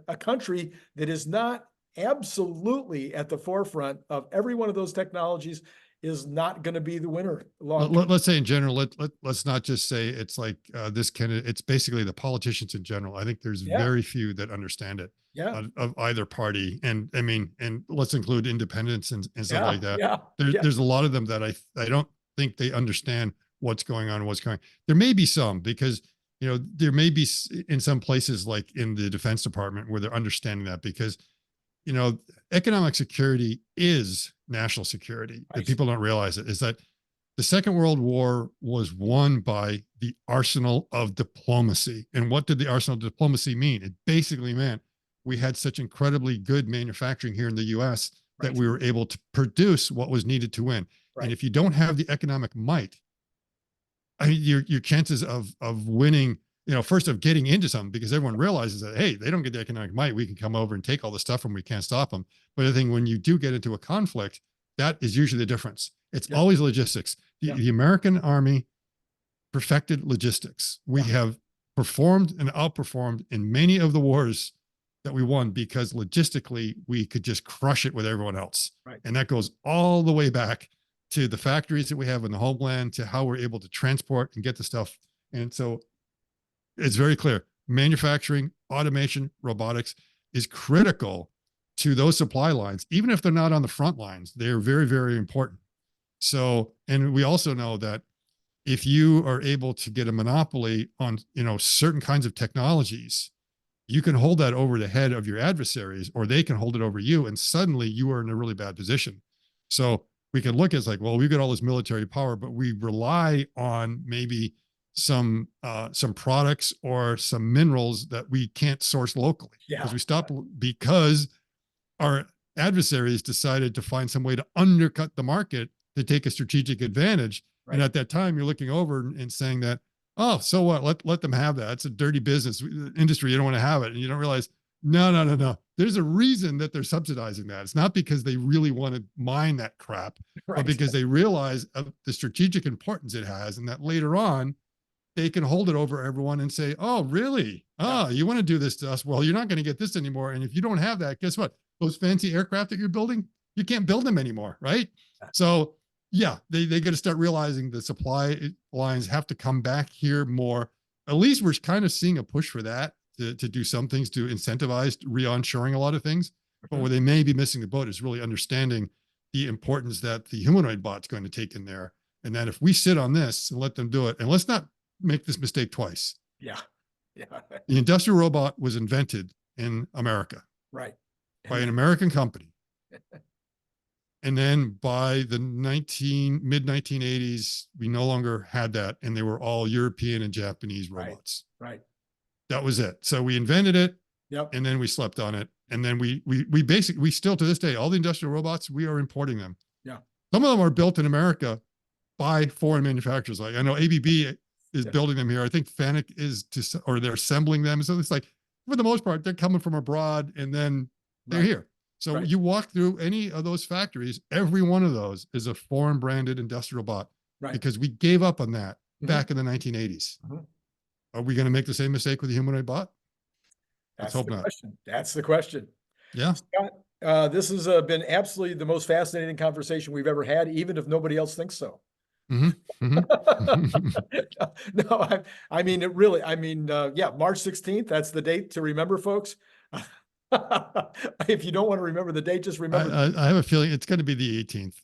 a country that is not absolutely at the forefront of every one of those technologies is not going to be the winner. Let's say in general, let's not just say it's like it's basically the politicians in general. I think there's very few that understand it of either party. And I mean, and let's include independents and stuff like that. There's a lot of them that I don't think they understand what's going on, There may be some, because, there may be in some places, like in the Defense Department, where they're understanding that, because, economic security is national security. That people don't realize it, is that the Second World War was won by the arsenal of diplomacy. And what did the arsenal of diplomacy mean? It basically meant we had such incredibly good manufacturing here in the US that we were able to produce what was needed to win. And if you don't have the economic might, I mean, your chances of winning, first of getting into something, because everyone realizes that, hey, they don't get the economic might, we can come over and take all the stuff and we can't stop them. But I think when you do get into a conflict, that is usually the difference. It's always logistics. The American Army perfected logistics. We have performed and outperformed in many of the wars that we won, because logistically we could just crush it with everyone else. And that goes all the way back to the factories that we have in the homeland, to how we're able to transport and get the stuff. And so it's very clear, manufacturing, automation, robotics is critical to those supply lines. Even if they're not on the front lines, they're very, very important. So, and we also know that if you are able to get a monopoly on, certain kinds of technologies, you can hold that over the head of your adversaries, or they can hold it over you, and suddenly you are in a really bad position. So we can look at, it's like, well, we've got all this military power, but we rely on maybe some products or some minerals that we can't source locally, because our adversaries decided to find some way to undercut the market to take a strategic advantage. And at that time, you're looking over and saying that, oh, so what? Let them have that. It's a dirty business industry. You don't want to have it. And you don't realize, no. There's a reason that they're subsidizing that. It's not because they really want to mine that crap, but because they realize of the strategic importance it has, and that later on they can hold it over everyone and say, oh, really? Oh, you want to do this to us? Well, you're not going to get this anymore. And if you don't have that, guess what? Those fancy aircraft that you're building, you can't build them anymore, right? So they got to start realizing the supply lines have to come back here more. At least we're kind of seeing a push for that, to do some things to incentivize re-onshoring a lot of things. But where they may be missing the boat is really understanding the importance that the humanoid bot's going to take in there. And that if we sit on this and let them do it, and let's not make this mistake twice. Yeah. Yeah. The industrial robot was invented in America Right. by And an then, American company. And then by the mid 1980s, we no longer had that. And they were all European and Japanese right. robots. Right. That was it. So we invented it Yep. and then we slept on it. And then we basically, we still to this day, all the industrial robots, we are importing them. Yeah. Some of them are built in America by foreign manufacturers. Like I know ABB is Yeah. building them here. I think Fanuc or they're assembling them. So it's like, for the most part, they're coming from abroad and then they're Right. here. So Right. you walk through any of those factories, every one of those is a foreign branded industrial bot Right. because we gave up on that Mhm. back in the 1980s. Mhm. Are we going to make the same mistake with the humanoid bot? Let's That's hope the not. question. That's the question. Yeah. Scott, this has been absolutely the most fascinating conversation we've ever had, even if nobody else thinks so. Mm-hmm. Mm-hmm. No, I mean, it really, I mean, yeah, March 16th, that's the date to remember, folks. If you don't want to remember the date, just remember. I have a feeling it's going to be the 18th.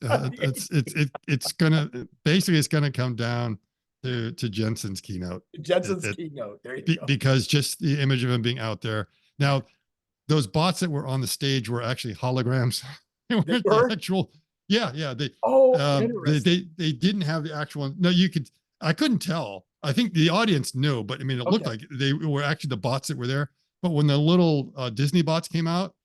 It's going to basically it's going to come down to Jensen's keynote. Jensen's keynote. There you go. Because just the image of him being out there. Now, those bots that were on the stage were actually holograms. They weren't the actual. Yeah, yeah. They didn't have the actual. No, you could. I couldn't tell. I think the audience knew, but I mean, it looked like they were actually the bots that were there. But when the little Disney bots came out,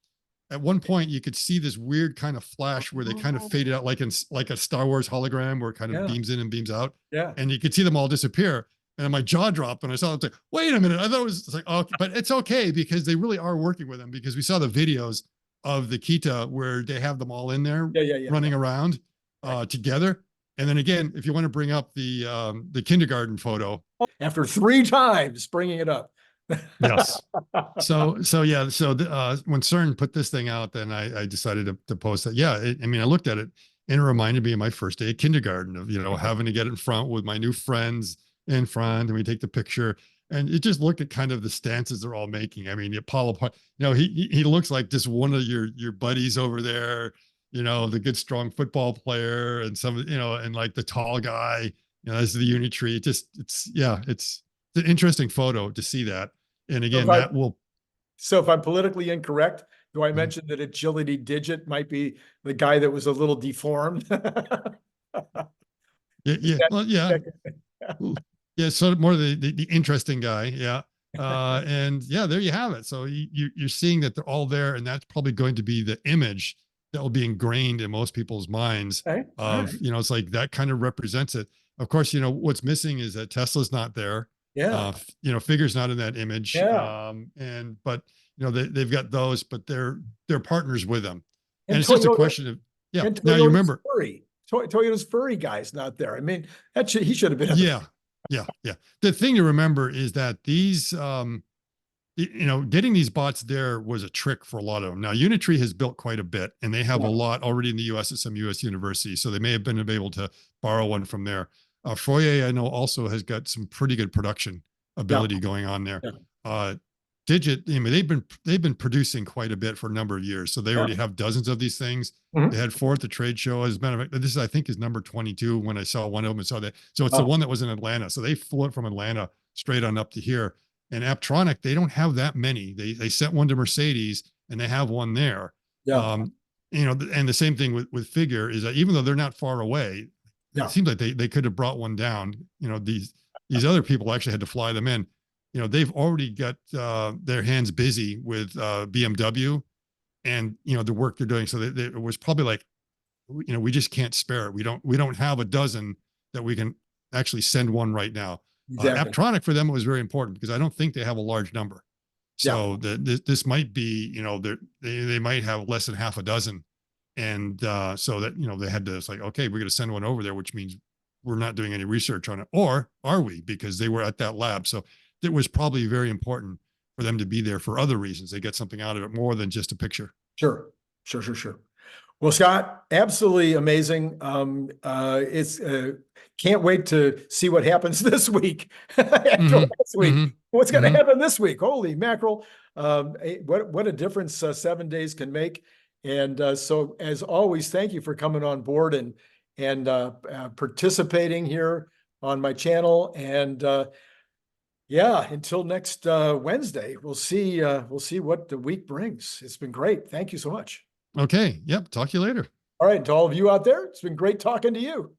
at one point you could see this weird kind of flash where they kind of faded out, like a Star Wars hologram, where it kind of beams in and beams out. Yeah, and you could see them all disappear. And my jaw dropped when I saw it. I was like, wait a minute. I thought it was like, okay, but it's okay because they really are working with them because we saw the videos of the Kita where they have them all in there running around together. And then again, if you want to bring up the kindergarten photo. After 3 times bringing it up. Yes. So yeah. So when Cern put this thing out, then I decided to post that. Yeah. I mean, I looked at it and it reminded me of my first day at kindergarten of, having to get in front with my new friends in front and we take the picture and it just looked at kind of the stances they're all making. I mean, Apollo, he looks like just one of your buddies over there, the good, strong football player and some, and like the tall guy, this is the Unitree. It's an interesting photo to see that. And again, So if I'm politically incorrect, do I mention that agility digit might be the guy that was a little deformed? Yeah. Well, yeah. Yeah. So more the interesting guy. Yeah. And yeah, there you have it. So you're seeing that they're all there, and that's probably going to be the image that will be ingrained in most people's minds of, it's like that kind of represents it. Of course, what's missing is that Tesla's not there. Yeah. Figure's not in that image. Yeah. But they've got those, but they're partners with them. And it's Toyota, just a question of, yeah. And Now you remember Toyota's furry guy's not there. I mean, he should have been. Yeah. The thing to remember is that these, getting these bots there was a trick for a lot of them. Now, Unitree has built quite a bit, and they have a lot already in the U.S. at some U.S. universities, so they may have been able to borrow one from there. Fourier, I know, also has got some pretty good production ability going on there. Digit, they've been producing quite a bit for a number of years, so they already have dozens of these things. They had 4 at the trade show. As a matter of fact, this I think is number 22 when I saw one of them and saw that. So it's the one that was in Atlanta. So they flew it from Atlanta straight on up to here. And Apptronic, they don't have that many. They sent one to Mercedes and they have one there. And the same thing with Figure is that even though they're not far away, it seems like they could have brought one down. These other people actually had to fly them in. They've already got their hands busy with BMW and, the work they're doing. So it was probably like, we just can't spare it. We don't have a dozen that we can actually send one right now. Exactly. Apptronic for them was very important because I don't think they have a large number. So this might be, they might have less than half a dozen. And so that, they had to, it's like, okay, we're going to send one over there, which means we're not doing any research on it. Or are we? Because they were at that lab. So it was probably very important for them to be there for other reasons. They get something out of it more than just a picture. Sure. Well, Scott, absolutely amazing. It's can't wait to see what happens this week. After last week, what's going to happen this week? Holy mackerel! What a difference 7 days can make. And so, as always, thank you for coming on board and participating here on my channel. And Yeah, until next Wednesday, we'll see what the week brings. It's been great. Thank you so much. Okay. Yep. Talk to you later. All right, and to all of you out there, it's been great talking to you.